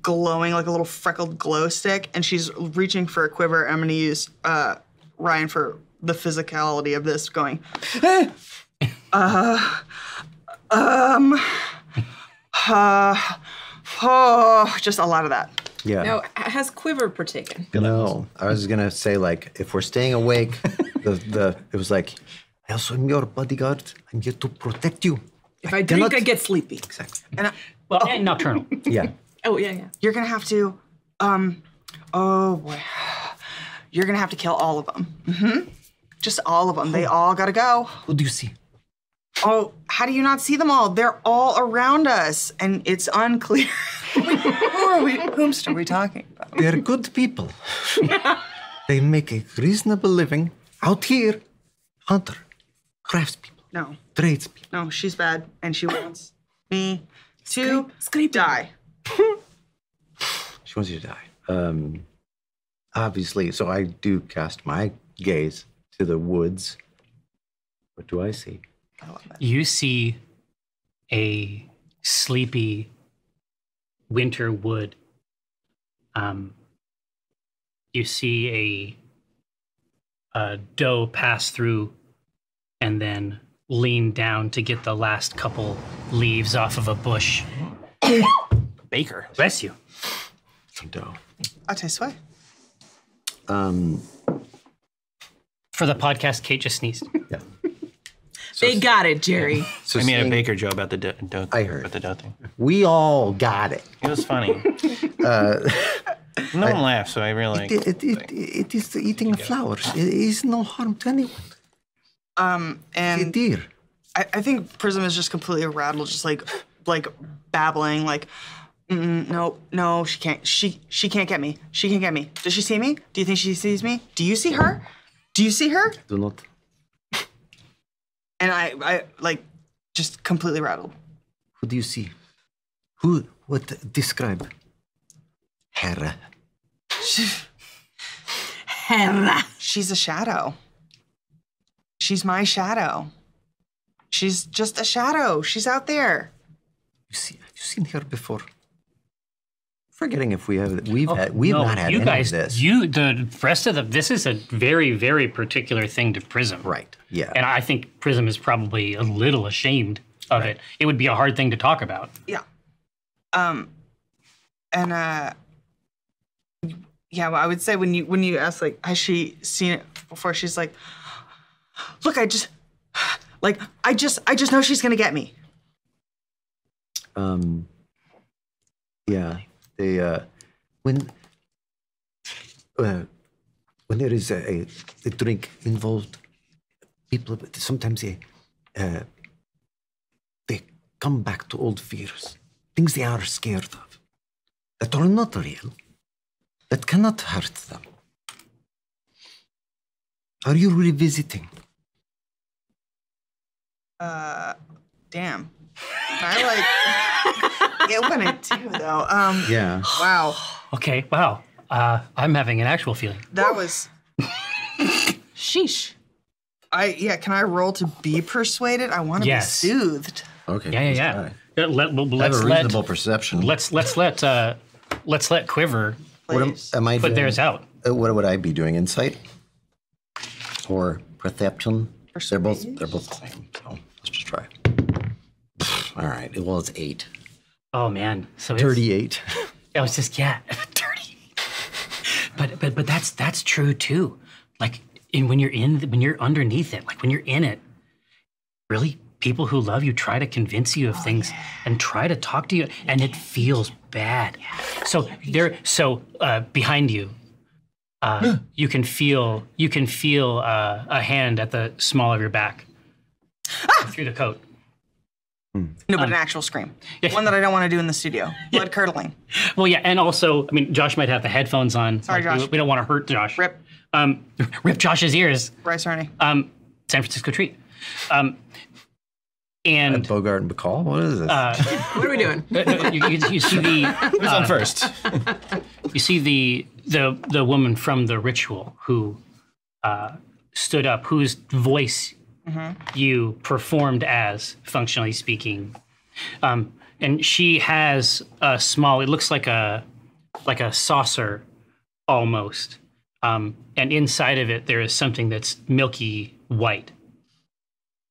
glowing like a little freckled glow stick, and she's reaching for a quiver. I'm going to use Ryan for the physicality of this, going, just a lot of that. Yeah. Now, has quiver partaken? No, I was gonna say like if we're staying awake, it was like I also am your bodyguard. I'm here to protect you. If I drink, I get sleepy. Exactly. And And nocturnal. Yeah. Oh, yeah. you're going to have to, oh boy, you're going to have to kill all of them. Just all of them. They all got to go. Who do you see? Oh, how do you not see them all? They're all around us, and it's unclear. Whom are we talking about? They're good people. They make a reasonable living out here. Hunter, craftspeople, No, tradespeople. no, she's bad, and she wants me to Scrape. die. She wants you to die. Obviously, so I do cast my gaze to the woods. What do I see? You see a sleepy winter wood. You see a doe pass through and then lean down to get the last couple leaves off of a bush. Baker. Bless you. Some dough. I'll taste way. For the podcast, Kate just sneezed. Yeah. They got it, Jerry. So I made a seeing- Baker joke about the dough. I heard. About the dough thing. We all got it. It was funny. No one laughed, so I really. It is the eating of flowers. It is no harm to anyone. A And deer. I think Prism is just completely rattled, just like babbling, like, no, she can't. She can't get me. She can't get me. Does she see me? Do you think she sees me? Do you see her? Do you see her? Do not. And I like just completely rattled. Who do you see? Who? What? Describe. Hera. Hera. She's a shadow. She's my shadow. She's just a shadow. She's out there. Have you seen her before? Forgetting if we've not had you any guys, of this. the rest of this is a very, very particular thing to Prism. Right. Yeah. And I think Prism is probably a little ashamed of it. It would be a hard thing to talk about. Yeah. Yeah, well, I would say when you ask like, has she seen it before? She's like, look, I just know she's gonna get me. Yeah. They when there is a drink involved, people sometimes they come back to old fears, things they are scared of, that are not real, that cannot hurt them. Are you revisiting? Damn. I it when it too though. Yeah. Wow. Okay, wow. I'm having an actual feeling. That was. Sheesh. Can I roll to be persuaded? I want to be soothed. Okay. Yeah. I have a reasonable perception. Let's let Quiver Am I put doing? theirs out. What would I be doing? Insight or perception? They're both the same. So let's just try. All right. Well, it's 8. Oh man, so 38. I was just 30. But that's true too. Like when you're underneath it, like when you're in it, really people who love you try to convince you of things and try to talk to you, and it feels bad. So behind you, you can feel a hand at the small of your back through the coat. No, but an actual scream. One that I don't want to do in the studio. Blood curdling. Well, yeah, and also, I mean, Josh might have the headphones on. Sorry, Like, Josh. We don't want to hurt Josh. Rip. Rip Josh's ears. Bryce Ernie. San Francisco treat. And Bogart and Bacall? What is this? What are we doing? you see the Who's on first? you see the woman from the ritual who stood up, whose voice you performed as, functionally speaking, and she has a small. It looks like a saucer, almost, and inside of it there is something that's milky white.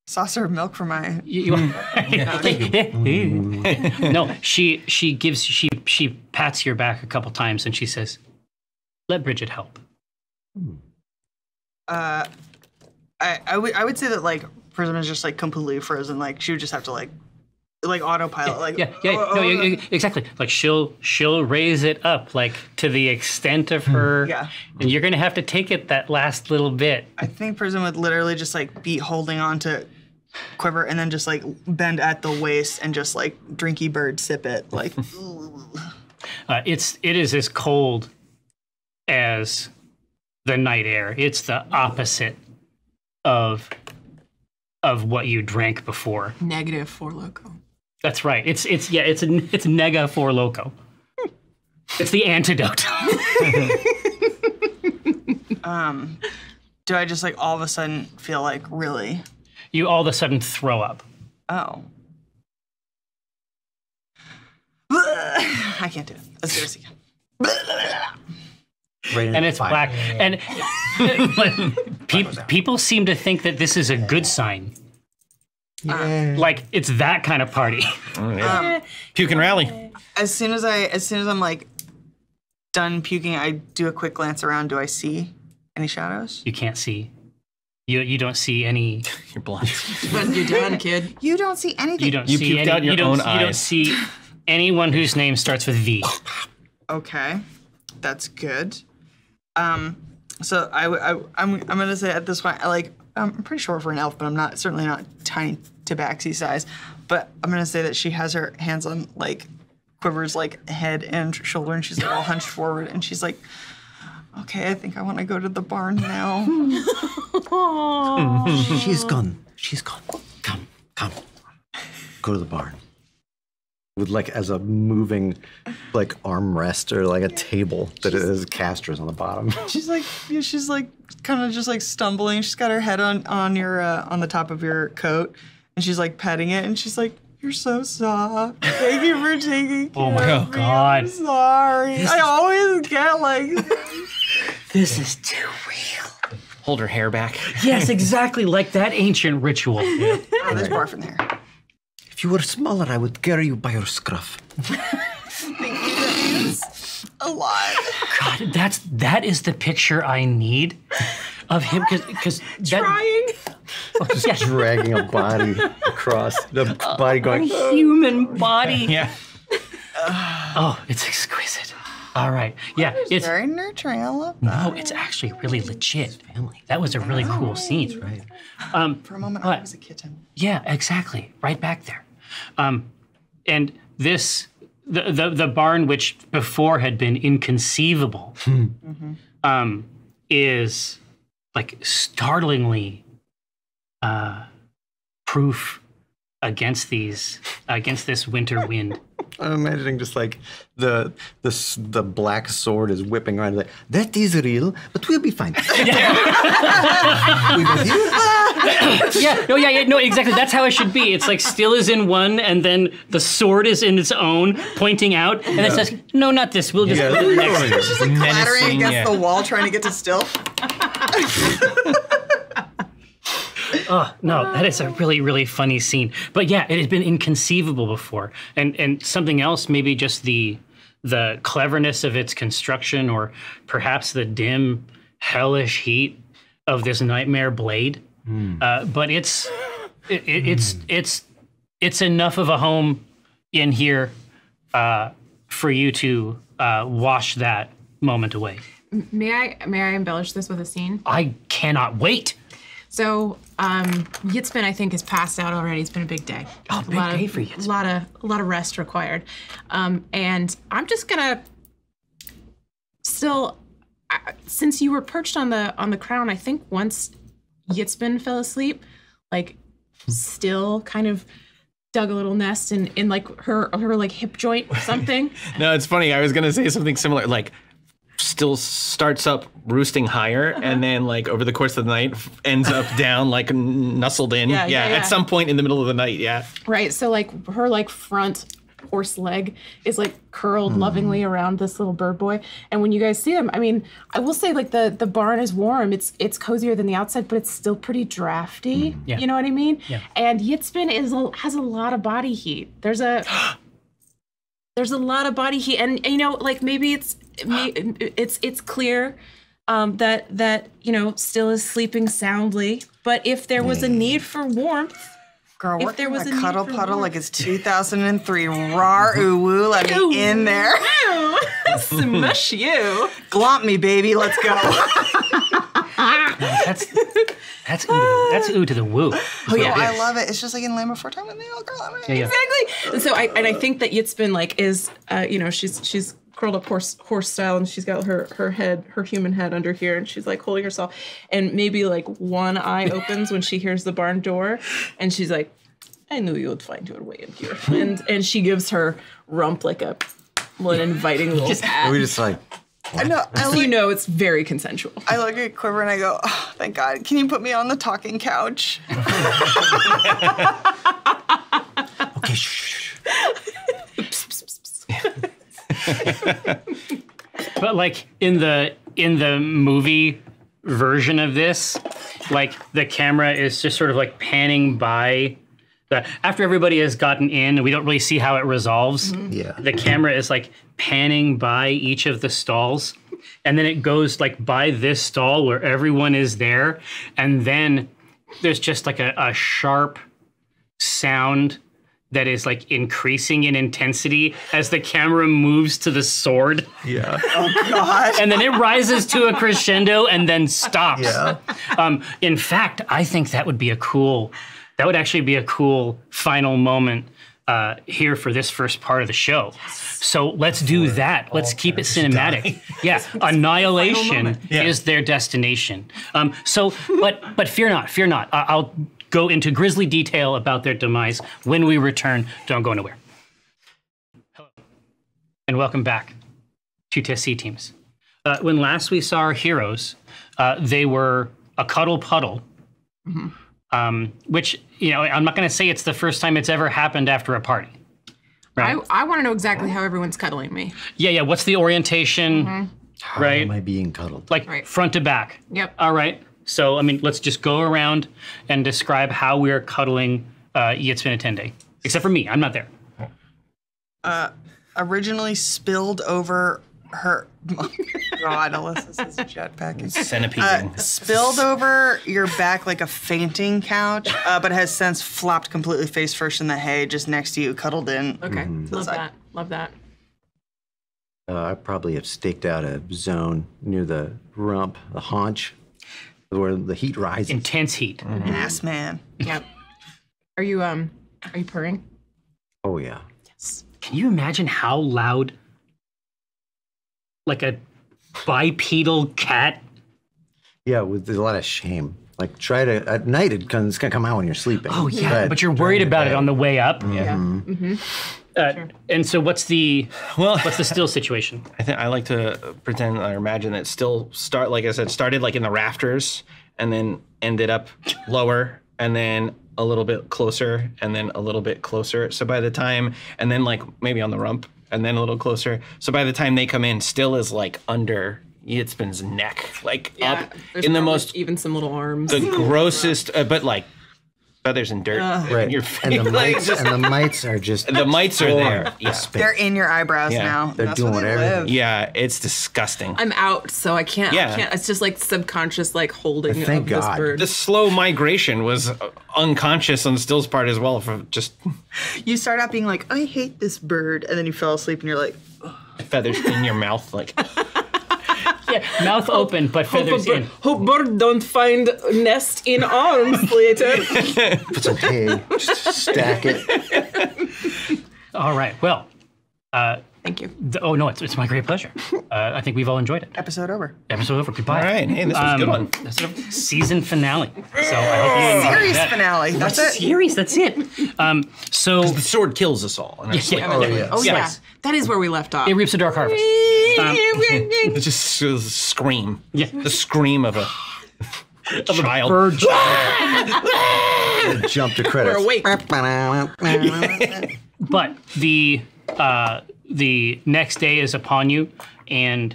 Saucer of milk for my. No, she pats your back a couple times and she says, "Let Bridget help." I would say that like Prism is just like completely frozen. Like she would just have to like autopilot. Like Exactly. Like she'll raise it up like to the extent of her. Yeah. And you're gonna have to take it that last little bit. I think Prism would literally just like be holding on to Quiver and then just like bend at the waist and just like drinky bird sip it. Like It is as cold as the night air. It's the opposite of what you drank before. Negative 4 loco. That's right. It's nega 4 loco. It's the antidote. do I just like all of a sudden feel like really? You all of a sudden throw up. Oh. I can't do it. Let's do this again. And it's black. And people seem to think that this is a good sign. Like it's that kind of party. Puke and rally. As soon as I'm like done puking, I do a quick glance around. Do I see any shadows? You can't see. You don't see any. You're blind. When you're done, kid. You don't see anything. You don't You see puked any. out your you don't, own you don't eyes. see anyone whose name starts with V. Okay, that's good. So I'm gonna say at this point, I'm pretty sure for an elf, but I'm certainly not tiny tabaxi size. But I'm gonna say that she has her hands on like Quiver's like head and shoulder, and she's like all hunched forward, and she's like, "Okay, I think I want to go to the barn now." She's gone. Come. Go to the barn. With like as a moving like armrest or like a table that has casters on the bottom. She's like kind of just like stumbling. She's got her head on the top of your coat, and she's like petting it, and she's like, You're so soft. Thank you for taking care Oh my of me. God. I'm sorry. I always get like This is too real. Hold her hair back. Yes, exactly like that ancient ritual. Oh, there's barf in there. If you were smaller, I would carry you by your scruff. Thank you. That means a lot. God, that is the picture I need of him because Trying. yeah, Dragging a body across the body going. human body. Yeah. Oh, it's exquisite. All right. Yeah, it's Very nurturing. I love that. no, it's actually really legit. That was a really cool scene. Right. For a moment, What? I was a kitten. Yeah, exactly. Right back there. And this, the barn, which before had been inconceivable, is like startlingly proof against this winter wind. I'm imagining just like the black sword is whipping around. Like, that is real, but we'll be fine. We with you? No, exactly. That's how it should be. It's like still is in one, and then the sword is in its own, pointing out, and it says, "No, not this. We'll just put it next." Just like clattering against the wall, trying to get to still. Oh, no, that is a really, really funny scene. But yeah, it had been inconceivable before. And something else, maybe just the cleverness of its construction, or perhaps the dim, hellish heat of this nightmare blade. But it's enough of a home in here for you to wash that moment away. May I embellish this with a scene? I cannot wait. So, Yitzbin, I think, is passed out already. It's been a big day. Oh, big day for Yitzbin. A lot of rest required. And I'm just gonna still, since you were perched on the crown, I think once Yitzbin fell asleep, like still kind of dug a little nest in like her like hip joint or something. No, it's funny. I was gonna say something similar. Like, still starts up roosting higher, and then like over the course of the night ends up down, like nestled in. Yeah. At some point in the middle of the night. Yeah. Right. So like her like front horse leg is like curled lovingly around this little bird boy. And when you guys see him, I mean, I will say like the barn is warm. It's cozier than the outside, but it's still pretty drafty. Yeah. You know what I mean? Yeah. And Yitzbin has a lot of body heat. There's a lot of body heat, and you know, like maybe it's clear that you know still is sleeping soundly. But if there was a need for warmth, Girl, if we're there was gonna a cuddle need for puddle warmth. like it's 2003. Rar ooh woo, let me in there. Smush you. Glomp me, baby. Let's go. That's ooh to the woo. Oh yeah, I love it. It's just like in Land Before Time when they all girl on it. Yeah. Exactly. And so I think that Yitzbin like is you know, she's curled up horse style, and she's got her human head under here, and she's like holding herself, and maybe like one eye opens when she hears the barn door, and she's like, I knew you would find your way in here. And she gives her rump like an inviting little pat. We just like, I know. So you know it's very consensual. I look at Quiver and I go, oh, thank God. Can you put me on the talking couch? okay, shh. But like in the movie version of this, like the camera is just sort of like panning by after everybody has gotten in, and we don't really see how it resolves. Yeah. The camera is like panning by each of the stalls, and then it goes like by this stall where everyone is there, and then there's just like a sharp sound that is like increasing in intensity as the camera moves to the sword. Yeah. Oh God. And then it rises to a crescendo and then stops. Yeah. In fact, I think that would actually be a cool final moment here for this first part of the show. So let's do that. Let's keep it cinematic. Yeah, annihilation is their destination. But fear not. I'll go into grisly detail about their demise when we return. Don't go anywhere. Hello, and welcome back to TSC Teams. When last we saw our heroes, they were a cuddle puddle which, you know, I'm not going to say it's the first time it's ever happened after a party. Right? I want to know exactly how everyone's cuddling me. Yeah. What's the orientation? How Right? am I being cuddled? Like front to back. Yep. All right. So, I mean, let's just go around and describe how we're cuddling E18, except for me. I'm not there. Originally spilled over her. God, Alyssa's jetpacking. Centipede. Spilled over your back like a fainting couch, but has since flopped completely face first in the hay, just next to you, cuddled in. Okay. Love that. Love that. I probably have staked out a zone near the rump, the haunch, where the heat rises. Intense heat. Ass man. Yep. Are you purring? Oh yeah. Can you imagine how loud, like a bipedal cat? Yeah, with a lot of shame. Like try to at night it's gonna come out when you're sleeping. Oh yeah, but you're worried about it on the way up. Yeah. And so what's the still situation? I like to pretend or imagine that still started like in the rafters and then ended up lower and then a little bit closer and then a little bit closer. So by the time, and then like maybe on the rump and then a little closer. So by the time they come in, still is like under Yitzbin's neck, like up in the most, even some little arms. the grossest, but like feathers and dirt. Right. Your And the face. mites, and the mites are just The mites are there. Yeah. They're in your eyebrows Yeah. now. They're That's doing where they whatever. live. Yeah, it's disgusting. I'm out, so I can't. Yeah. I can't. It's just like subconscious, like holding Thank of this God. bird. The slow migration was unconscious on Still's part as well. For just You start out being like, I hate this bird, and then you fell asleep and you're like, feathers in your mouth, like Yeah, mouth open but feathers in. Hope bird don't find nest in arms later. put some hay, just stack it. All right. Well, Thank you. oh no, it's my great pleasure. I think we've all enjoyed it. episode over. Episode over. Goodbye. all right. Hey, this was a good one. That's sort of season finale. So I hope you enjoyed Series that. finale. That's it. Series. That's it. So The sword kills us all. And it's yeah, like, yeah. Oh Yes. yeah, that is where we left off. it reaps a dark harvest. it's just a scream. Yeah. The scream of a child. Bird. Jump to credits. We're awake. But the next day is upon you, and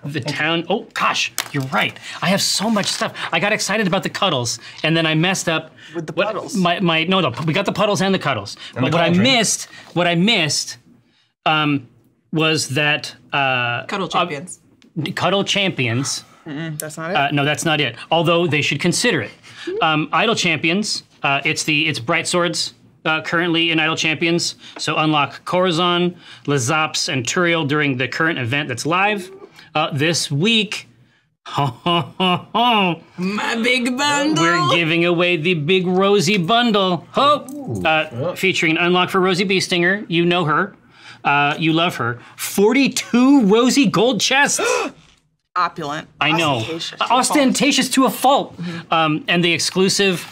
the town. Oh gosh, you're right. I have so much stuff. I got excited about the cuddles, and then I messed up With the puddles. No, we got the puddles and the cuddles. But what I missed, was that Cuddle champions. Cuddle champions. That's not it. No, that's not it. Although they should consider it. Idol champions. It's Bright Swords. Currently in Idol Champions, so unlock Corazon, Lazaps, and Turiel during the current event that's live. This week, My big bundle. we're giving away the big Rosie bundle. Featuring an unlock for Rosie Beestinger. You know her. You love her. 42 Rosie gold chests. Opulent. I know. Ostentatious. Ostentatious to a fault. And the exclusive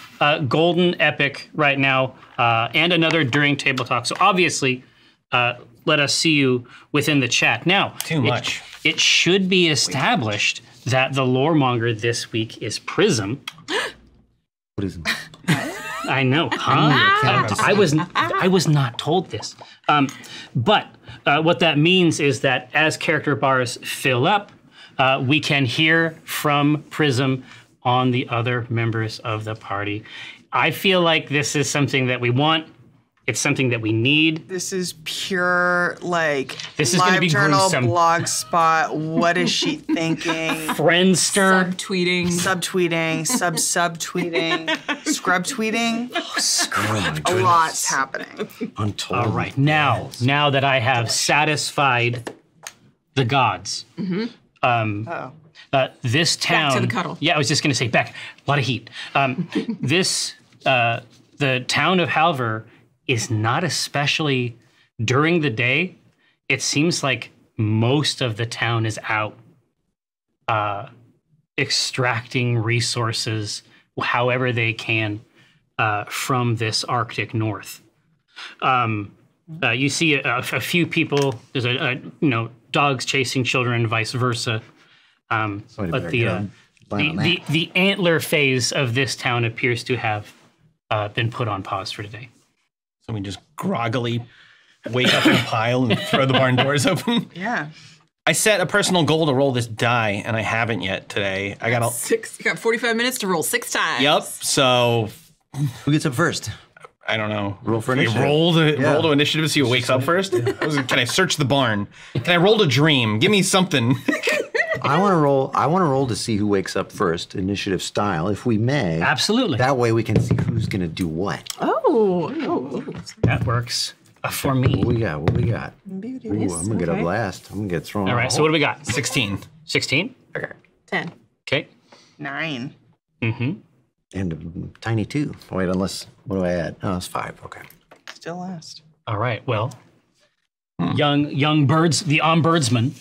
golden epic right now, and another during Table Talk. So obviously, let us see you within the chat. Now, Too much. It should be established that the loremonger this week is Prism. What is it? I know, huh? I was not told this. But what that means is that as character bars fill up, we can hear from Prism on the other members of the party. I feel like this is something that we want. It's something that we need. This is pure, like, This is gonna live be journal, gruesome. blog spot. What is she thinking? Friendster. Subtweeting. Subtweeting, subtweeting, scrub tweeting. A lot's happening. Untold. All right, now that I have satisfied the gods, this town. Back to the cuddle. Yeah, I was just going to say back. A lot of heat. The town of Halver is not especially during the day. It seems like most of the town is out extracting resources however they can from this Arctic North. You see a few people. There's dogs chasing children and vice versa. But plan on that. The antler phase of this town appears to have been put on pause for today. So we just groggily wake up in a pile and throw the barn doors open. Yeah. I set a personal goal to roll this die, and I haven't yet today. I got You got 45 minutes to roll 6 times. Yep. So Who gets up first? I don't know. Roll for Can initiative. you roll to initiative to see who wakes up first? Can I search the barn? Can I roll to dream? Give me something. I want to roll to see who wakes up first, initiative style, if we may. Absolutely. That way we can see who's going to do what. Oh. That works for me. What we got? Ooh, I'm going to get a blast. I'm going to get thrown All right, so what do we got? 16. 16? 10. Okay. 9. Mm-hmm. And a tiny 2. Wait, unless, what do I add? Oh, it's 5. Okay. Still last. All right, well, young birds, the ombudsman,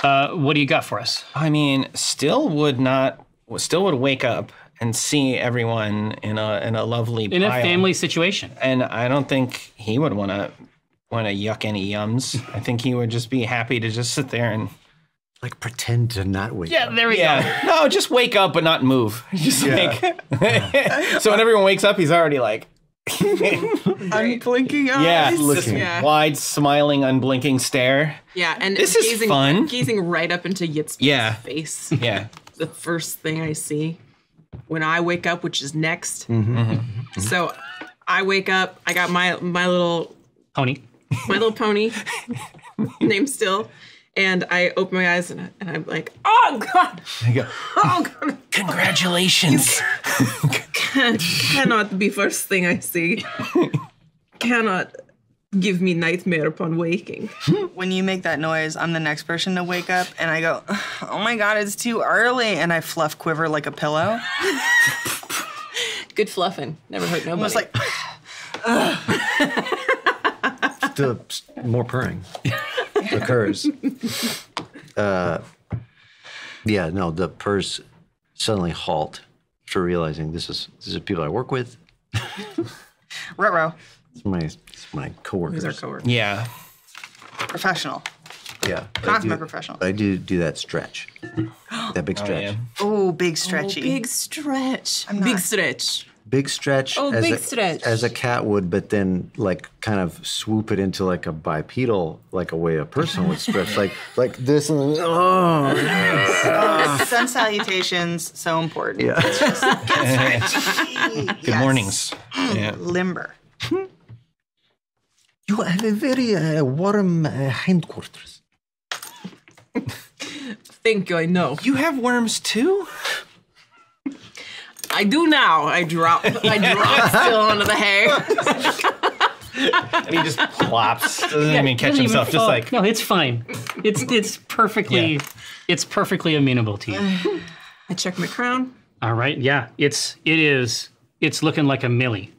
what do you got for us? I mean, still would wake up and see everyone in a lovely In a pile. family situation. And I don't think he would want to yuck any yums. I think he would just be happy to just sit there and Like pretend to not wake Yeah, up. there we go. No, just wake up but not move. Just so when everyone wakes up, he's already like Unblinking eyes. yeah, Looking. this wide, smiling, unblinking stare. Yeah, and This is fun. Gazing right up into Yitz's Yeah. face. Yeah. The first thing I see when I wake up, which is next. So I wake up. I got my little Pony. pony named Still, and I open my eyes and I'm like, oh god, There you go. oh god, Congratulations. cannot be first thing I see. Cannot give me nightmare upon waking. When you make that noise, I'm the next person to wake up, and I go, "Oh my god, it's too early!" And I fluff Quiver like a pillow. Good fluffing. Never hurt nobody. Almost like, More purring occurs. Yeah, no, the purrs suddenly halt after realizing this is people I work with. ruh-roh, It's my coworkers. Who's our coworker? Yeah. professional. Yeah, Consummate professional. I do that stretch, that big stretch. yeah. Oh, big stretchy. Big stretch. I'm Big not- stretch. Big stretch. Oh, as big a, stretch. As a cat would, but then like kind of swoop it into like a bipedal, like a way a person would stretch, like this and then, Sun salutations, so important. yeah. Good mornings. Yeah. Limber. You have a very warm hindquarters. Thank you, I know. You have worms too? I do now. I drop Still onto the hay. And he just plops. Doesn't even catch Doesn't even himself. Just fall. like No, it's fine. It's perfectly amenable to you. I check my crown. All right, yeah, it's looking like a millie.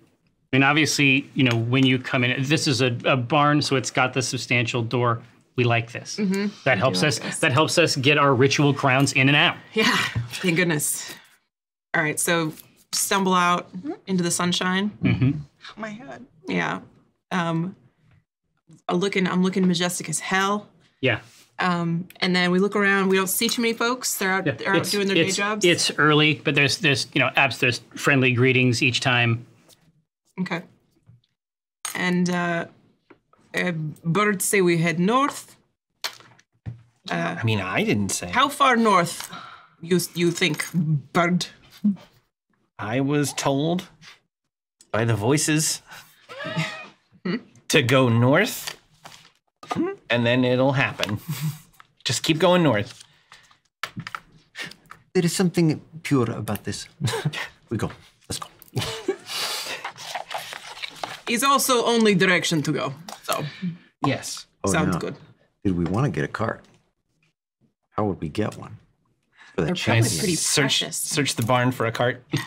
I mean, obviously, you know, when you come in, this is a barn, so it's got the substantial door. We like this. That helps us. That helps us get our ritual crowns in and out. Yeah, thank goodness. All right, so stumble out into the sunshine. Oh my head. Yeah. I'm looking majestic as hell. Yeah. And then we look around. We don't see too many folks. They're out doing their day jobs. It's early, but there's there's friendly greetings each time. Okay. And birds say we head north. I mean, I didn't say. How far north you think, bird? I was told by the voices to go north, and then it'll happen. Just keep going north. There is something pure about this. We go. Let's go. Is also only direction to go. So Yes. sounds now, good. Did we want to get a cart? How would we get one? For the They're chance. probably pretty Search precious. the barn for a cart. Do it.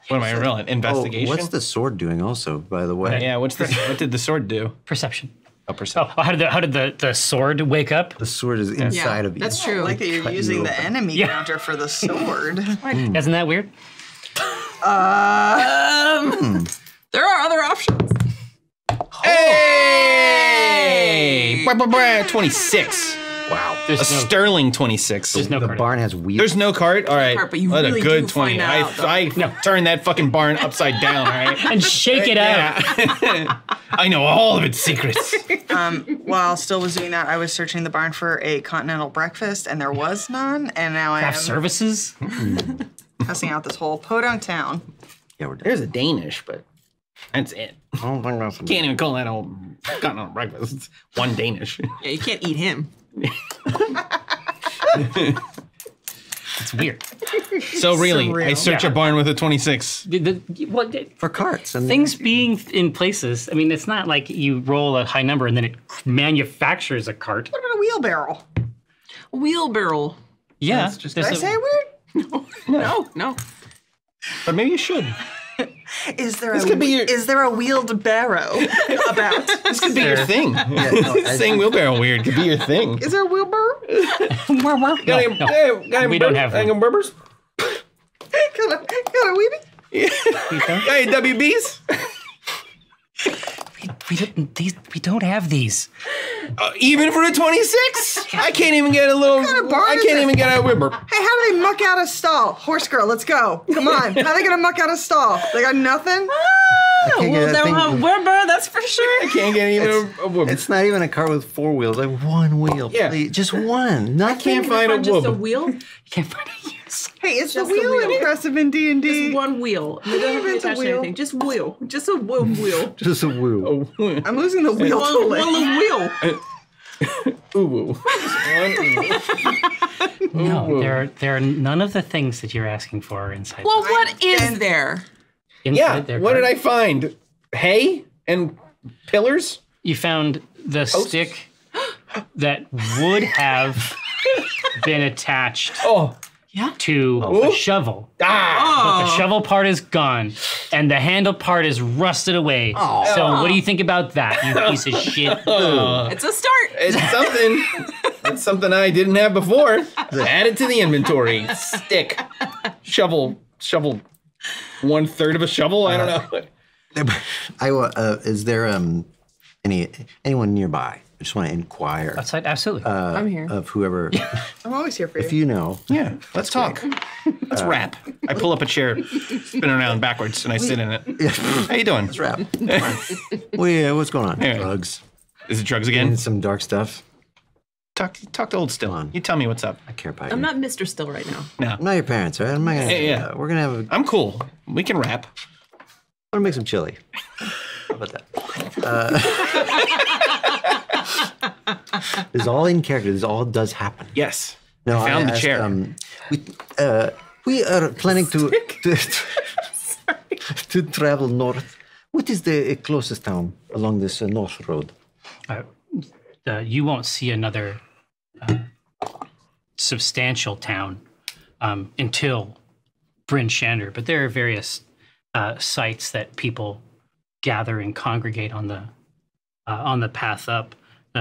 What am I rolling? Investigation. What's the sword doing also, by the way? Yeah. What did the sword do? Perception. Oh, percent. Oh, how did the sword wake up? The sword is inside of you. That's I true. like that you're Cut you using the open. enemy Yeah. counter for the sword. Isn't that weird? There are other options. Hey! 26. Wow. There's a no- sterling 26. There's no The cart. barn has wheels. There's no cart? All right. cart, but you what really a good do 20. find out, I turned that fucking barn upside down, all right? And shake it out. Yeah. I know all of its secrets. While still was doing that, I was searching the barn for a continental breakfast, and there was none. And now I am Craft services? cussing out this whole podunk town. Yeah, we're done. There's a Danish, but that's it. I don't think that's Can't even call that a continental breakfast. It's one Danish. Yeah, you can't eat him. It's weird. So really, I Surreal. search a barn with a 26. for carts. And Things being in places, I mean, it's not like you roll a high number and then it manufactures a cart. What about a wheelbarrow? Wheelbarrow. Yeah. Did I say it weird? No. But maybe you should. Is there This could be your- is there a wheeled barrow about? This could be your thing. Saying wheelbarrow weird could be your thing. Is there a wheelbarrow? No, we don't have one. Burbers? Got a weebie? Hey, WBs? We don't have these. Even for a 26? I can't even get a little. kind of barn I is can't it? even get a whipper. Hey, how do they muck out a stall? Horse girl, let's go. Come on. How are they gonna muck out a stall? They got nothing? can't Well, get they that don't thing- have Weber, that's for sure. I can't get even a whipper. It's not even a car with four wheels. Like one wheel. Yeah. Please. Just one. Nothing. Can't find a Just a whoop. wheel? You can't find a use. Hey, is the Just a wheel wheel. impressive in D&D? Just one wheel. You don't have to It's a attach to wheel. anything. Just wheel. Just a wheel. Just a wheel. I'm losing the wheel to One lick. wheel. No, there are none of the things that you're asking for are inside. Well, what is there? inside Yeah. their What did cart. I find? Hay and pillars? You found the stick that would have been attached Oh. to a shovel. Ah. But the shovel part is gone, and the handle part is rusted away. So what do you think about that, you piece of shit? It's a start. It's something. It's something I didn't have before. Add it to the inventory. Stick. Shovel. 1/3 of a shovel? I don't know. Is there anyone nearby? I just want to inquire Outside, absolutely. I'm here. of whoever. I'm always here for you. If you know, Yeah, let's talk. Let's rap. I pull up a chair, spin around backwards, and I sit in it. How you doing? rap. What's going on? Yeah. Drugs. Is it drugs again? And some dark stuff. Talk to old Still. on. You tell me what's up. I care about I'm you. not Mr. Still right now. I'm not your parents, right? I'm not gonna. Yeah. We're gonna have. I'm cool. We can rap. I'm gonna make some chili. How about that? This is all in character. This all does happen. Yes. No, I found the asked, chair. We are planning to travel north. What is the closest town along this north road? You won't see another substantial town until Bryn Shander, but there are various sites that people gather and congregate on the path up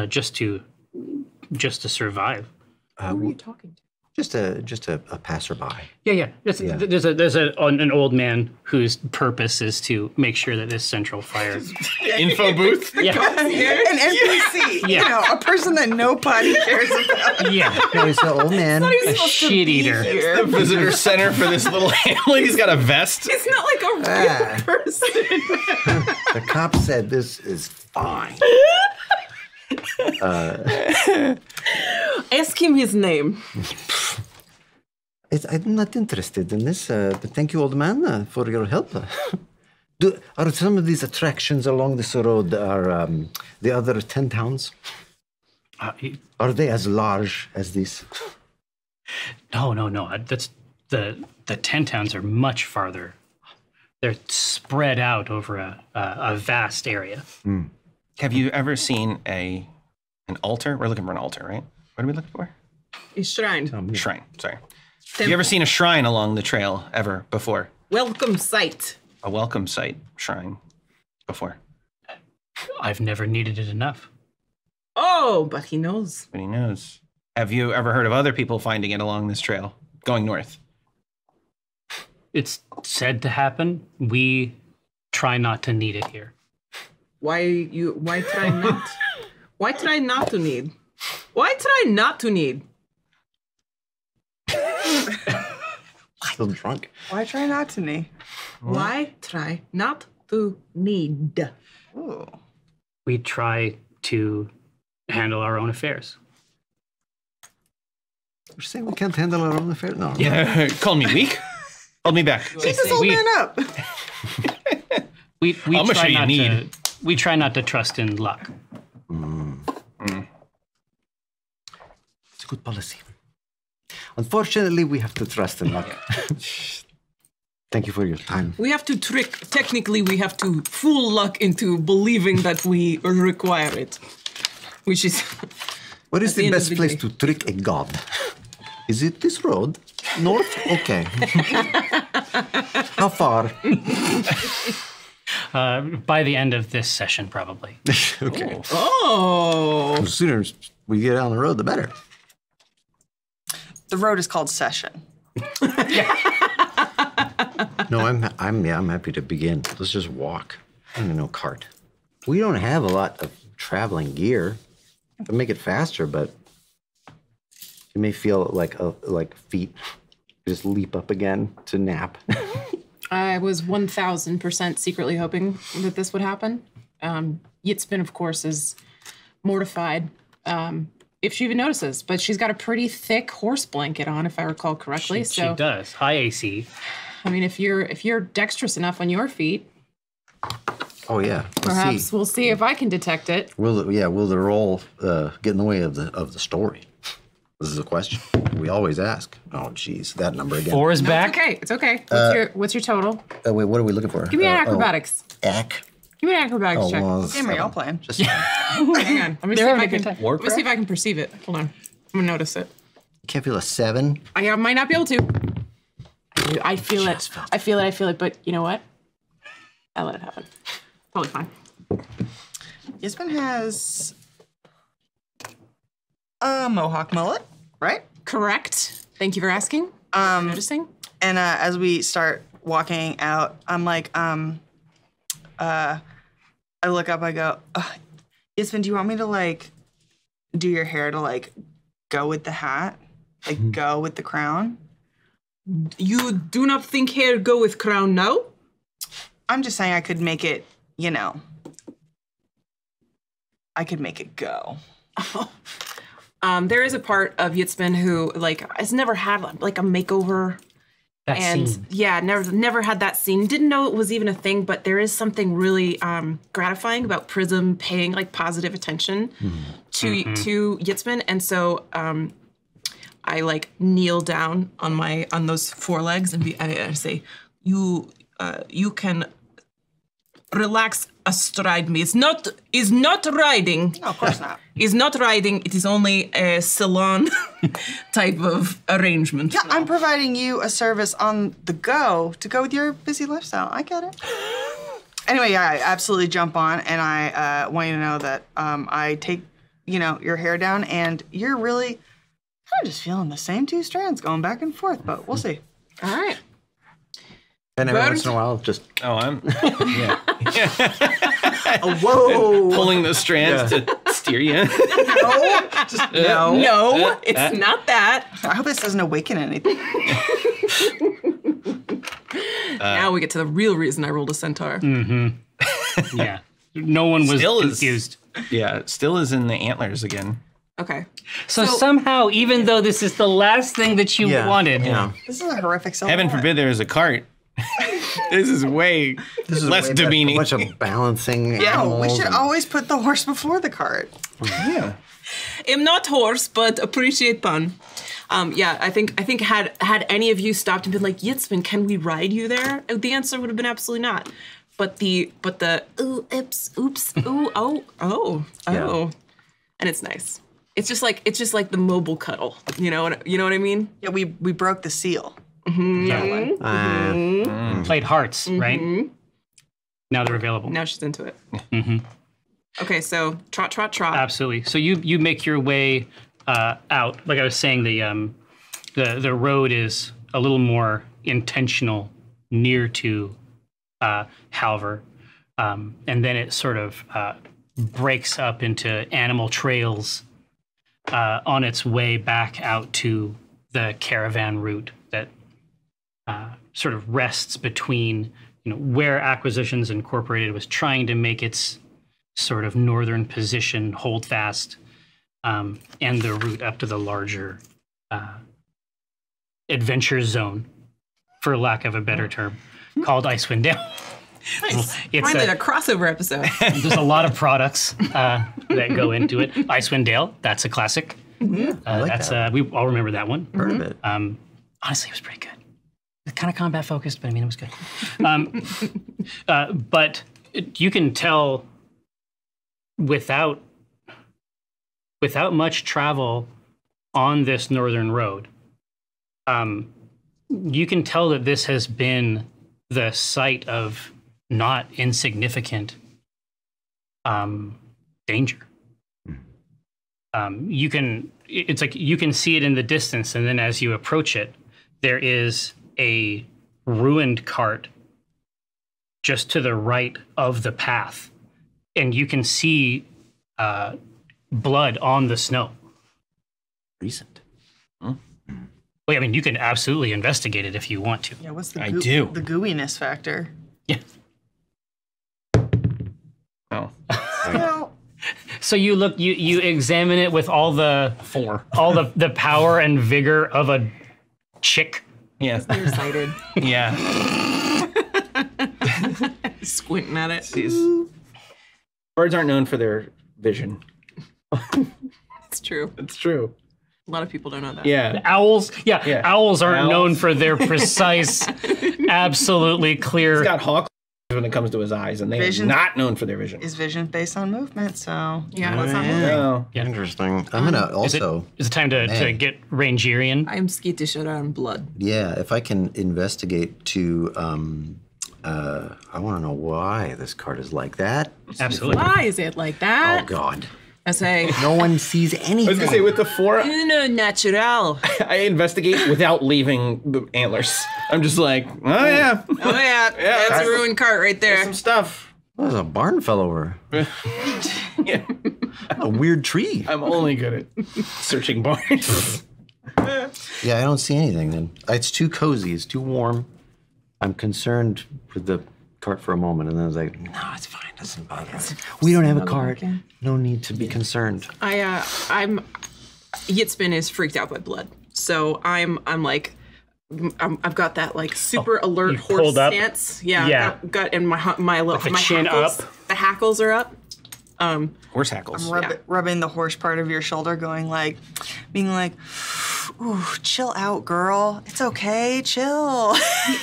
just to survive. Who are you talking to? Just a passerby. Yeah. There's an old man whose purpose is to make sure that this central fire. Info booth? Yeah, An NPC. You know, a person that nobody cares about. yeah. No, he's an old man. A shit eater. The visitor center for this little hamlet. He's got a vest. It's not like a real person. The cop said this is fine. Ask him his name. I'm not interested in this, but thank you, old man, for your help. Are some of these attractions along this road are the other 10 towns? Are they as large as these? No. That's the 10 towns are much farther. They're spread out over a vast area. Have you ever seen an altar? We're looking for an altar, right? What are we looking for? A shrine. Shrine. Sorry. Have you ever seen a shrine along the trail ever before? Welcome site. A welcome site shrine before? I've never needed it enough. Oh, but he knows. But he knows. Have you ever heard of other people finding it along this trail, going north? It's said to happen. We try not to need it here. Why try not? Why try not to need? Why try not to need? Still drunk. Why try not to knee? Why try not to need? Ooh. We try to handle our own affairs. You're saying we can't handle our own affairs? No. Yeah, call me weak. Hold me back. Keep this old man up. We I'ma show try you not need. we try not to trust in luck. It's a good policy. Unfortunately, we have to trust in luck. Thank you for your time. We have to technically, we have to fool luck into believing that we require it. Which is... What is At the the end of best the place day. to trick a god? Is it this road? North? Okay. How far? By the end of this session, probably. Okay. Oh! The sooner we get on the road, the better. The road is called Session. No, I'm happy to begin. Let's just walk. I don't know, cart. We don't have a lot of traveling gear to make it faster, but it may feel like feet just leap up again to nap. I was 1,000% secretly hoping that this would happen. Yitzbin, of course, is mortified if she even notices, but she's got a pretty thick horse blanket on, if I recall correctly. She does. High AC. I mean, if you're dexterous enough on your feet, Oh yeah. Let's perhaps see. we'll see if I can detect it. Will the roll get in the way of the story? This is a question we always ask. Oh, geez, that number again. 4 is No, back. It's okay. What's your total? Wait, what are we looking for? Give me an acrobatics. Acq. Give me an acrobatics Oh, check. well, What game are y'all playing? just Hang on. Let me see They're if I having a can. good time. Let me see if I can perceive it. Hold on. I'm gonna notice it. can't feel a 7. I might not be able to. I feel it. I feel it. But you know what? I'll let it happen. Totally fine. Yasmin has a mohawk mullet, right? Correct. Thank you for asking. Noticing. And as we start walking out, I'm like, I look up, I go, Yasmin, do you want me to like do your hair to like go with the hat? Like go with the crown? You do not think hair go with crown now? I'm just saying I could make it, you know. I could make it go. There is a part of Yitzbin who like has never had like a makeover. That And scene. yeah, never had that scene. Didn't know it was even a thing, but there is something really gratifying about Prism paying like positive attention to Yitzbin, and so I like kneel down on those forelegs and I say, you can relax astride me. Is not riding. No, of course not. Is not riding. It is only a salon type of arrangement. Yeah, I'm providing you a service on the go to go with your busy lifestyle. I get it. Anyway, yeah, I absolutely jump on, and I want you to know that I take, your hair down, and you're really kind of just feeling the same 2 strands going back and forth, but we'll see. All right. And every once in a while, just Oh, I'm Whoa! pulling the strands to steer you. No, it's not that. I hope this doesn't awaken anything. Now we get to the real reason I rolled a centaur. Yeah. No one was Still is- confused. Yeah, still is in the antlers again. Okay. So somehow, even though this is the last thing that you wanted, This is a horrific silver Heaven line. forbid there is a cart. This is way less demeaning. a bunch of balancing No, we animals. should and- always put the horse before the cart. Yeah. I'm not horse, but appreciate pun. I think had any of you stopped and been like, Yitzman, can we ride you there? The answer would have been absolutely not. But the ooh, oops, ooh, oh, and it's nice. It's just like the mobile cuddle. You know what I mean? Yeah, we broke the seal. played hearts, right? Now they're available. Now she's into it. Okay, so trot. Absolutely. So you make your way out. Like I was saying, the road is a little more intentional near to Halver, and then it sort of breaks up into animal trails on its way back out to the caravan route that sort of rests between, where Acquisitions Incorporated was trying to make its sort of northern position hold fast, and the route up to the larger adventure zone, for lack of a better term, called Icewind Dale. Nice. It's Finally, a crossover episode. There's a lot of products that go into it. Icewind Dale, that's a classic. I like that. We all remember that one. Heard of it. Honestly, it was pretty good. It's kind of combat focused, but I mean, it was good. But you can tell without much travel on this northern road, you can tell that this has been the site of not insignificant danger. You can see it in the distance, and then as you approach it, there is a ruined cart just to the right of the path, and you can see blood on the snow. Recent. Well, I mean, you can absolutely investigate it if you want to. Yeah, what's the I do. the gooiness factor? Yeah. Oh. Well, So you look, you examine it with all the the power and vigor of a chick. Yeah. Nearsighted. Yeah. Squinting at it. Birds aren't known for their vision. It's true. It's true. A lot of people don't know that. Yeah. Owls, owls aren't Owls. known for their precise, absolutely clear. He's got hawk when it comes to his eyes, and they Vision. are not known for their vision. is vision based on movement? So Yeah, that's not No. Yeah. Interesting. I'm gonna also. Is it time to get Rangerian? I'm skittish around blood. Yeah, if I can investigate to, I want to know why this card is like that. Absolutely. Why is it like Oh that? God, I say, no one sees I was anything. gonna say with the 4, no, natural. I investigate without leaving the antlers. I'm just like, oh yeah, Oh yeah, that's a ruined cart right there. some stuff. Oh, there's a barn fell over. Yeah. A weird tree. I'm only good at searching barns. Yeah, I don't see anything then. It's too cozy, it's too warm. I'm concerned with the cart for a moment, and then I was like, no, it's fine, doesn't bother us. We don't have a cart. No need to be concerned. I'm Yitzbin is freaked out by blood. So I've got that like super alert you horse pulled up? stance. Yeah. Yeah. Got and my the chin hackles, up? The hackles are up. Horse hackles. rubbing the horse part of your shoulder, being like, ooh, chill out, girl. It's okay, chill.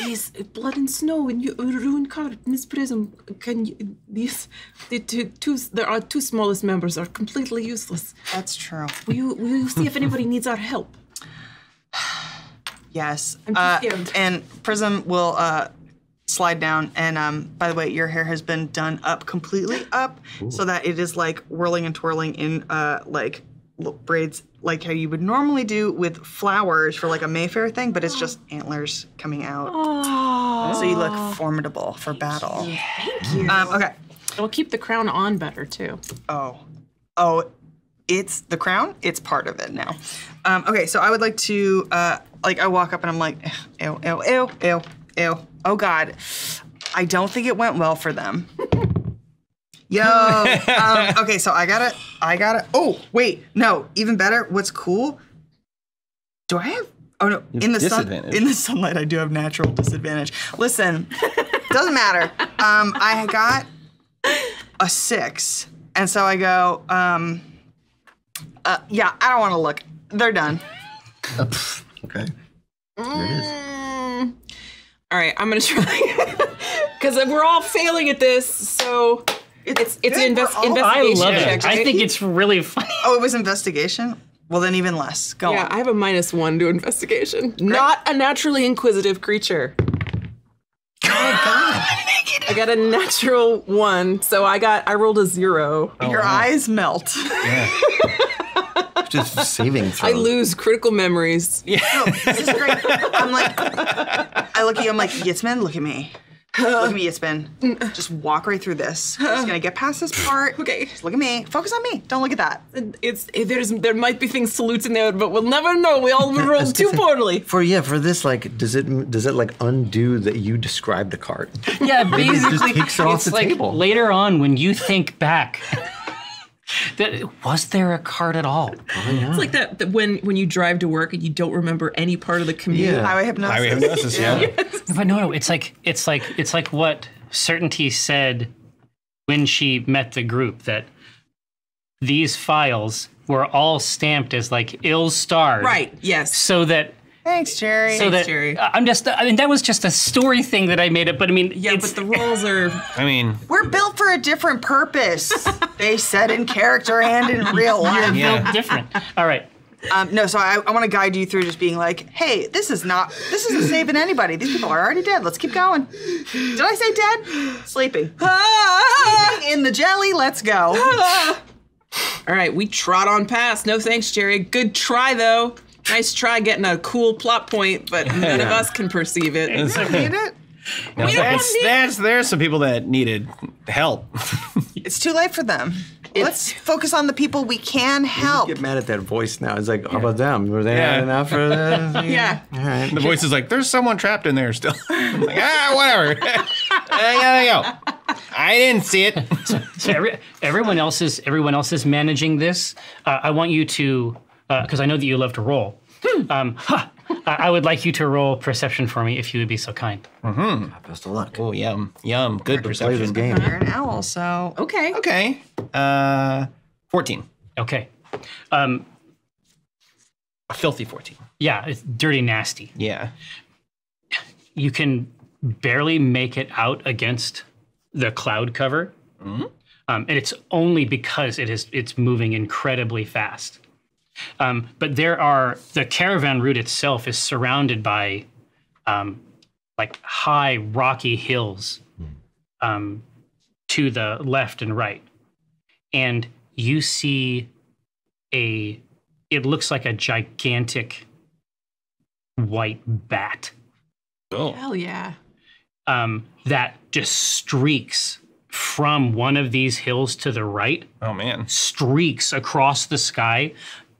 Is blood and snow and you ruined cart, Miss Prism. Can you there are two smallest members are completely useless. That's true. Will you see if anybody needs our help? Yes. I'm too scared. And Prism will slide down. And by the way, your hair has been done up completely up, so that it is like whirling and twirling in like braids, like how you would normally do with flowers for like a Mayfair thing, but it's just antlers coming out. So you look formidable for battle. Thank you. Okay. It'll keep the crown on better too. Oh, it's the crown. It's part of it now. Okay, so I would like to, I walk up and I'm like, ew, ew, ew, ew, ew. Oh God, I don't think it went well for them. Yo, okay, so I gotta. Oh wait, no, even better. What's cool? Do I have? Oh no, in the sunlight, I do have natural disadvantage. Listen, doesn't matter. I got a 6, and so I go. Yeah, I don't want to look. They're done. Okay. There it is. All right, I'm gonna try because we're all failing at this. So it's an investigation I love it. check, right? I think it's really funny. Oh, it was investigation? Well, then even less. Go Yeah, on. I have a -1 to investigation. Not a naturally inquisitive creature. Oh, God. I got a natural 1, so I rolled a 0. Your eyes melt. Just saving throw. I lose critical memories. No, this is great. I'm like, I look at you, I'm like, Yitzman, look at me. Look at me, Yitzbin. Just walk right through this. We're just gonna get past this part. Okay. Just look at me. Focus on me. Don't look at that. There might be things to loot in there, but we'll never know. We all rolled too poorly. For this, like, does it like undo that you described the cart? Yeah, Maybe it just basically, takes it off it's the like table. later on when you think back, was there a cart at all? It's like that when you drive to work and you don't remember any part of the commute. Yeah. Highway hypnosis. Highway hypnosis, yeah. But no, it's like what Certainty said when she met the group, that these files were all stamped as like ill-starred. Right, yes. So that Thanks, Jerry. Jerry. that was just a story thing that I made up, but I mean, Yeah, but the rolls are... I mean, We're built for a different purpose. They said in character and in real life. yeah. different. All right. No, so I want to guide you through just being like, hey, this isn't saving anybody. These people are already dead. Let's keep going. Did I say dead? Sleeping. In the jelly, let's go. All right, we trot on past. No thanks, Jerry. Good try, though. Nice try getting a cool plot point, but none of us can perceive it. Need it? Now, there's some people that needed help. It's too late for them. Let's focus on the people we can help. Get mad at that voice now. It's like, how about them? Were they not enough for that? Yeah. All right. The voice is like, there's someone trapped in there still. I'm like, whatever. I gotta go. I didn't see it. So everyone else is managing this. I want you to, because I know that you love to roll. I would like you to roll perception for me, if you would be so kind. Best of luck. Oh, yum. Good Play this perception. game. You're an owl, so Okay. Okay. 14. Okay. A filthy 14. Yeah, it's dirty, nasty. Yeah. You can barely make it out against the cloud cover, and it's only because it's moving incredibly fast. But the caravan route itself is surrounded by like high rocky hills to the left and right. And you see it looks like a gigantic white bat Oh. Hell yeah. that just streaks from one of these hills to the right, Oh, man. streaks across the sky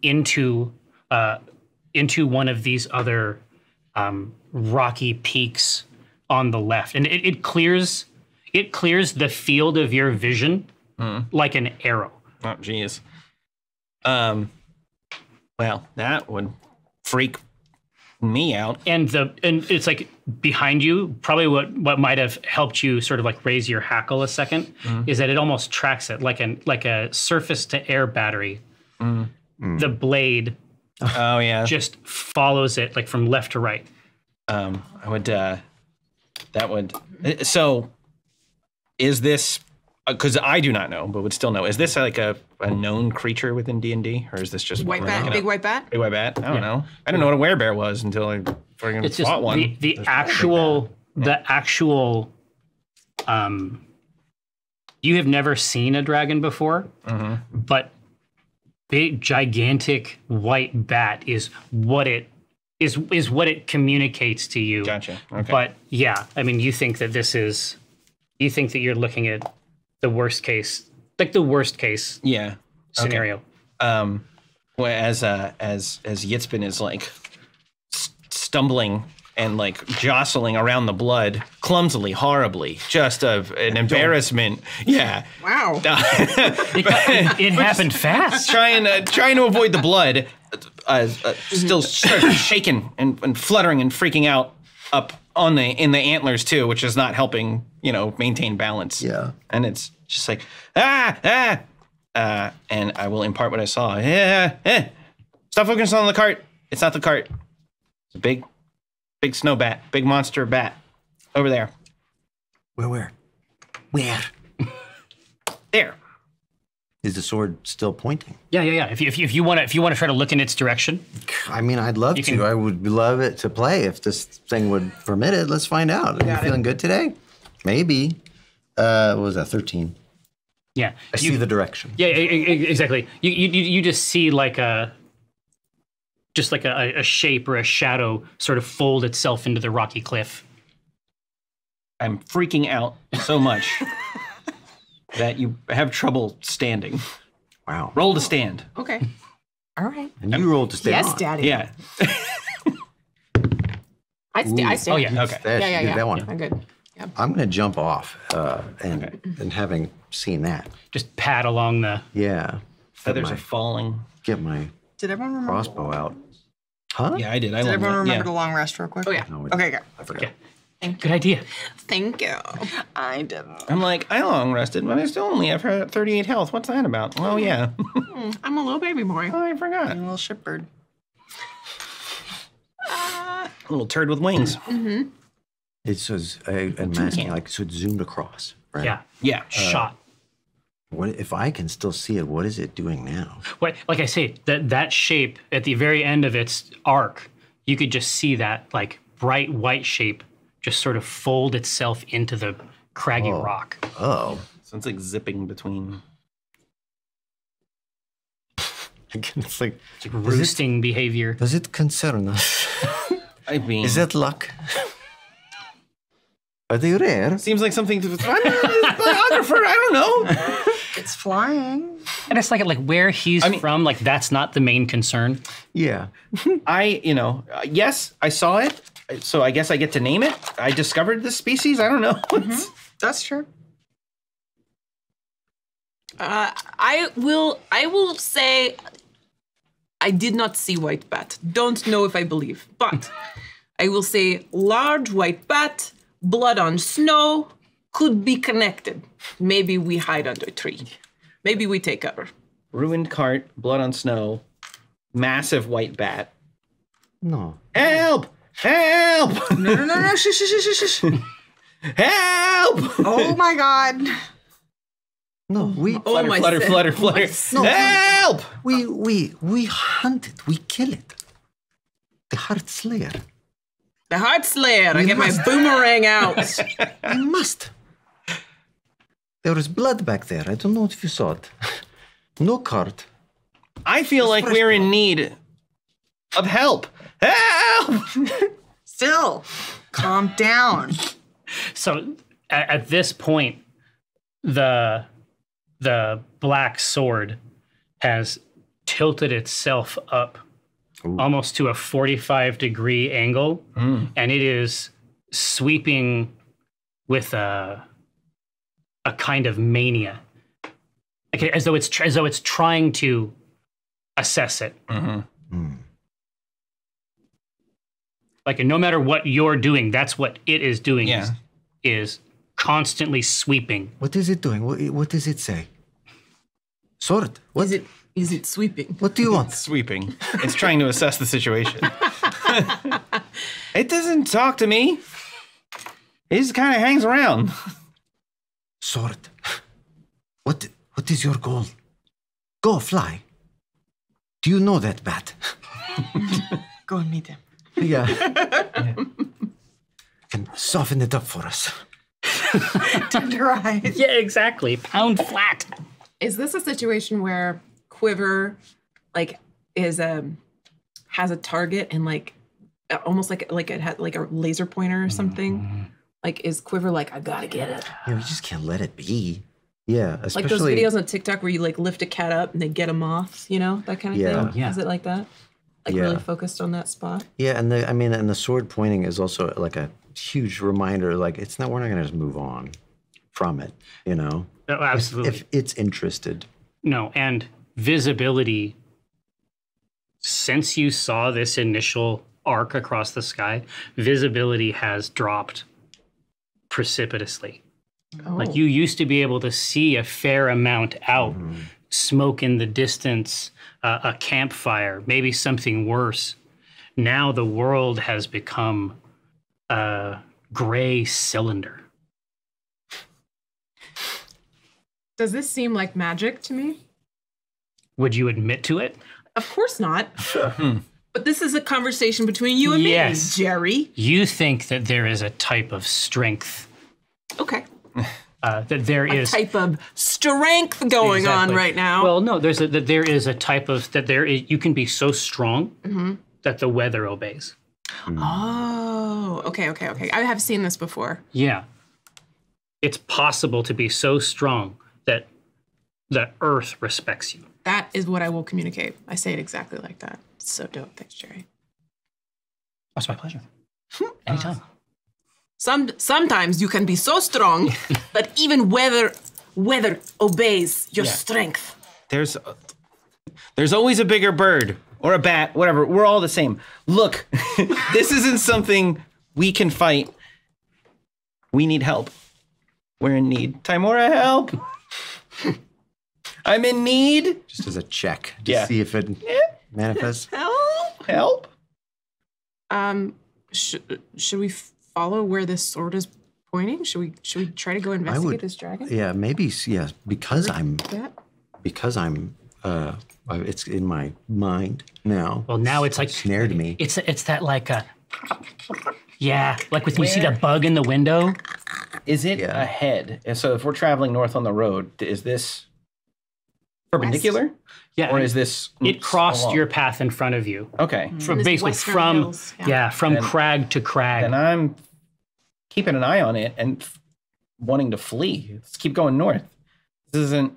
into one of these other rocky peaks on the left, and it clears the field of your vision like an arrow. Oh, geez. Well, that would freak me out. And it's like behind you, probably what might have helped you sort of like raise your hackle a second is that it almost tracks it like a surface to air battery. The blade Oh, yeah. just follows it like from left to right. So is this, because I do not know, but would still know, is this like a known creature within D&D, or is this just White what we're bat, looking big at? white bat. Big white bat? I don't know. I didn't know what a werebear was until I friggin' It's just fought one. the actual you have never seen a dragon before, but big gigantic white bat is what it communicates to you. Gotcha. Okay. But yeah, I mean, you think that you're looking at the worst case, like the worst case Yeah. scenario. Well, as Yitzbin is like stumbling and like jostling around the blood clumsily, horribly, just an embarrassment. Yeah. Wow. It happened fast. trying to avoid the blood, still sort of shaking and fluttering and freaking out up in the antlers too, which is not helping, maintain balance. Yeah. And it's just like and I will impart what I saw. Stop focusing on the cart. It's not the cart. It's a big snow bat, big monster bat over there. Where? There. Is the sword still pointing? Yeah. If you want to try to look in its direction, I mean, I'd love to. I would love it to play if this thing would permit it. Let's find out. Are you feeling good today? Maybe. What was that, 13? yeah, I see the direction. Yeah, exactly. You just see like a shape or a shadow sort of fold itself into the rocky cliff. I'm freaking out so much that you have trouble standing. Wow. Roll to stand. Okay. All right. And you rolled to stay Yes, on. Daddy. Yeah. I stay. Oh, yeah. Okay. Yeah. That one. I'm good. Yeah. I'm going to jump off and having seen that. Just pad along the. Yeah. Feathers are falling. Get my Did everyone remember? crossbow out. Huh? Yeah, I did. Did everyone remember the long rest real quick? Oh, yeah. No, Okay, go. I forgot. Good idea. Thank you. I didn't. I'm like, I long rested, but I still only have 38 health. What's that about? Oh, yeah. I'm a little baby boy. Oh, I forgot. A little shipbird. A little turd with wings. It says, I'm asking, like, so it zoomed across, right? Yeah. Yeah. Shot. What if I can still see it? What is it doing now? What, like I say, that shape at the very end of its arc, you could just see that like bright white shape just sort of fold itself into the craggy rock. Oh, So it's like zipping between. it's like, It's like roosting behavior. does it concern us? I mean, Is that luck? Are they rare? seems like something to. I'm a biographer. I don't know. It's flying. And it's like where he's from, like that's not the main concern. Yeah. Yes, I saw it. So I guess I get to name it. I discovered this species. I don't know. That's true. I will say I did not see white bat. Don't know if I believe, but I will say large white bat, blood on snow, could be connected. Maybe we hide under a tree. Maybe we take cover. Ruined cart, blood on snow, massive white bat. No. Help! Help! No. Shh. Help! Oh my God. No, we Oh my flutter. Help! we hunt it. We kill it. The Heart Slayer. The Heart Slayer. I get my boomerang out. We must. There was blood back there. I don't know if you saw it. No cart. I feel like we're in need of help. Help! Still, calm down. So at this point, the black sword has tilted itself up almost to a 45-degree angle, and it is sweeping with a kind of mania, like, as though it's trying to assess it. Like, no matter what you're doing, that's what it is doing. Yeah. Is constantly sweeping. What is it doing? What does it say? Sword. What? Is it sweeping? What do you want? Sweeping. It's trying to assess the situation. It doesn't talk to me. It just kind of hangs around. Sword. What is your goal? Go fly. Do you know that bat? Go and meet him. Yeah. Can soften it up for us. Tenderize. Yeah, exactly. Pound flat. Is this a situation where Quiver, like, has a target and like almost like it had like a laser pointer or something? Like, is Quiver like, I gotta get it? Yeah, we just can't let it be. Yeah, especially Like those videos on TikTok where you like lift a cat up and they get a moth, you know, that kind of Yeah. thing. Yeah. Is it like that? Like Yeah. really focused on that spot? Yeah, and the sword pointing is also like a huge reminder. Like, we're not gonna just move on from it. You know, Oh, absolutely. if it's interested. No, and visibility. Since you saw this initial arc across the sky, visibility has dropped precipitously. Like, you used to be able to see a fair amount out, smoke in the distance, a campfire, maybe something worse. Now the world has become a gray cylinder. Does this seem like magic to me? Would you admit to it? Of course not. But this is a conversation between you and Yes. me, Jerry. You think that there is a type of strength, Okay. that there is Type of strength going on Exactly. right now. Well, no, there is a type of you can be so strong that the weather obeys. oh, okay. I have seen this before. Yeah. it's possible to be so strong that the earth respects you. That is what I will communicate. I say it exactly like that. It's so dope. Thanks, Jerry. That's my pleasure. Anytime. Sometimes you can be so strong that even weather obeys your strength. There's always a bigger bird or a bat, whatever. We're all the same. Look, this isn't something we can fight. We need help. We're in need. Timora, help. I'm in need. Just as a check to see if it manifests. Help. Should we follow where this sword is pointing? Should we try to go investigate this dragon? Yeah, maybe. Yeah, because I'm. Yeah. Because it's in my mind now. Well, now it's like snared me. It's that like like when you see the bug in the window. Is it ahead? And so if we're traveling north on the road, is this perpendicular? Yeah. Or is this? It crossed your path in front of you. Okay. From This basically western from hills, yeah. from crag to crag. And I'm keeping an eye on it and wanting to flee. Let's keep going north. This isn't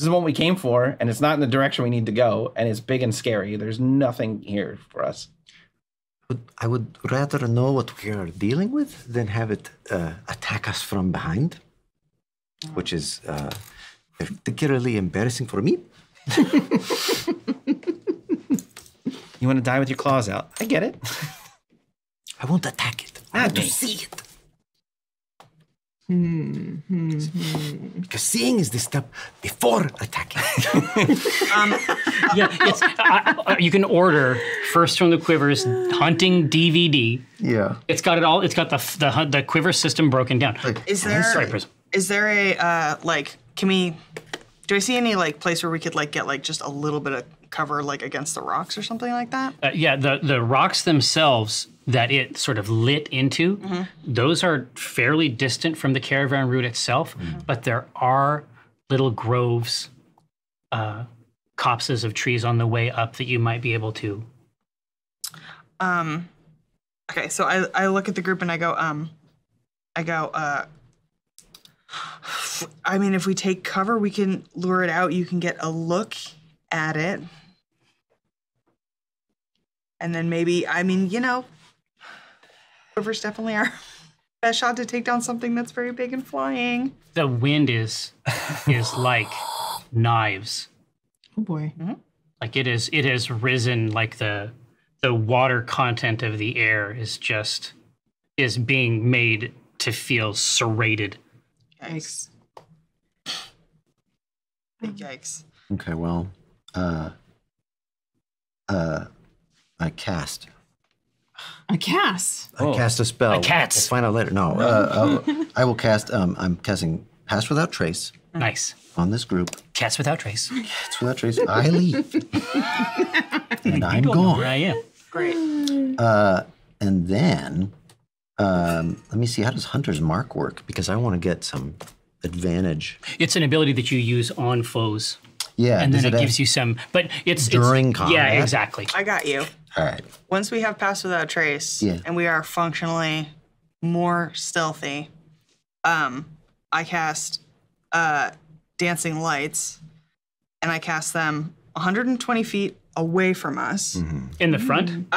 what we came for, and it's not in the direction we need to go, and it's big and scary. There's nothing here for us. I would rather know what we are dealing with than have it attack us from behind, which is particularly embarrassing for me. You want to die with your claws out. I get it. I won't attack it. I want to see it. Because seeing is the step before attacking. You can order First from the Quivers hunting DVD. Yeah. It's got it all. It's got the quiver system broken down. Is there a do I see any like place where we could like get like just a little bit of cover like against the rocks or something like that? The rocks themselves that it sort of lit into, those are fairly distant from the caravan route itself, but there are little groves, copses of trees on the way up that you might be able to. Okay, so I look at the group and I go, I mean, if we take cover, we can lure it out. You can get a look at it. And then maybe, I mean, Quiver's definitely our best shot to take down something that's very big and flying. The wind is like knives. Oh boy. Like it has risen, like the water content of the air is being made to feel serrated. Yikes. Big yikes. Okay, well, I cast. A cast. I cast a spell. A cast. We'll find out later. No, I will cast. I'm casting Pass Without Trace Nice. on this group. Cats without trace. Pass Without Trace. I leave, and I'm People know where gone. I am. Great. And then, let me see. How does Hunter's Mark work? Because I want to get some advantage. It's an ability that you use on foes. Yeah, And does then it have- gives you some, but it's During Yeah, combat? exactly. I got you. All right. Once we have Pass Without Trace Yeah. and we are functionally more stealthy, I cast Dancing Lights and I cast them 120 feet away from us. In the front.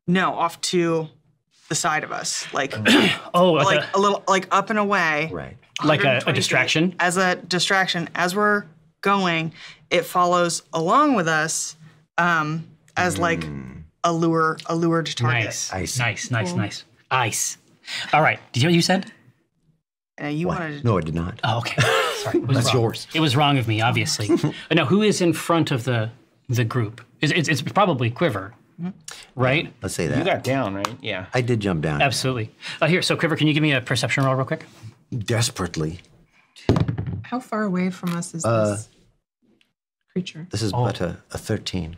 No, off to the side of us. Like, Like a little, like up and away. Right. Like a 120 feet. distraction? As a distraction. As we're going, it follows along with us as like a lured target. Nice. Ice. Nice. Ice. All right. Did you know what you said? You wanted to No, I did not. Oh, okay. Sorry. It was That's wrong. yours. It was wrong of me, obviously. Now, who is in front of the group? It's probably Quiver, right? Let's say You that. got down, right? Yeah. I did jump down. Absolutely. Here, so Quiver, can you give me a perception roll real quick? Desperately. How far away from us is this creature? This is but a 13.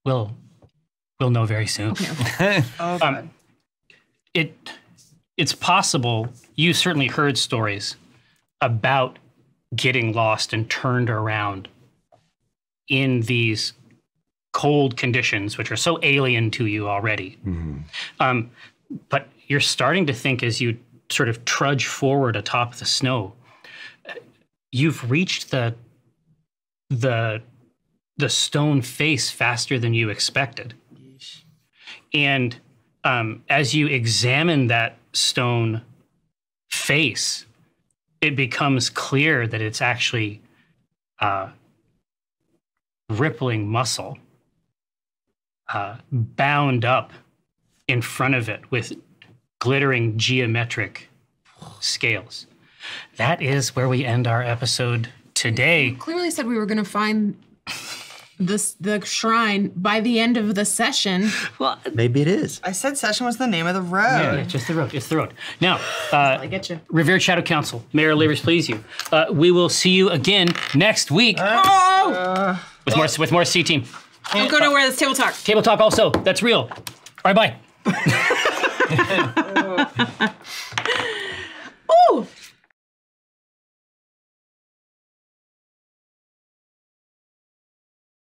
We'll know very soon. Oh, God. It's possible you've certainly heard stories about getting lost and turned around in these cold conditions, which are so alien to you already. But you're starting to think as you sort of trudge forward atop the snow. You've reached the stone face faster than you expected. And as you examine that stone face, it becomes clear that it's actually rippling muscle bound up in front of it with glittering geometric scales. That is where we end our episode today. Clearly said we were going to find the shrine by the end of the session. Well, Maybe it is. I said session was the name of the road. Yeah, just the road. It's the road. Now, I get you. Revered Shadow Council, may our labors please you. We will see you again next week with more C Team. Don't go nowhere. That's table talk. Table talk also. That's real. All right, bye.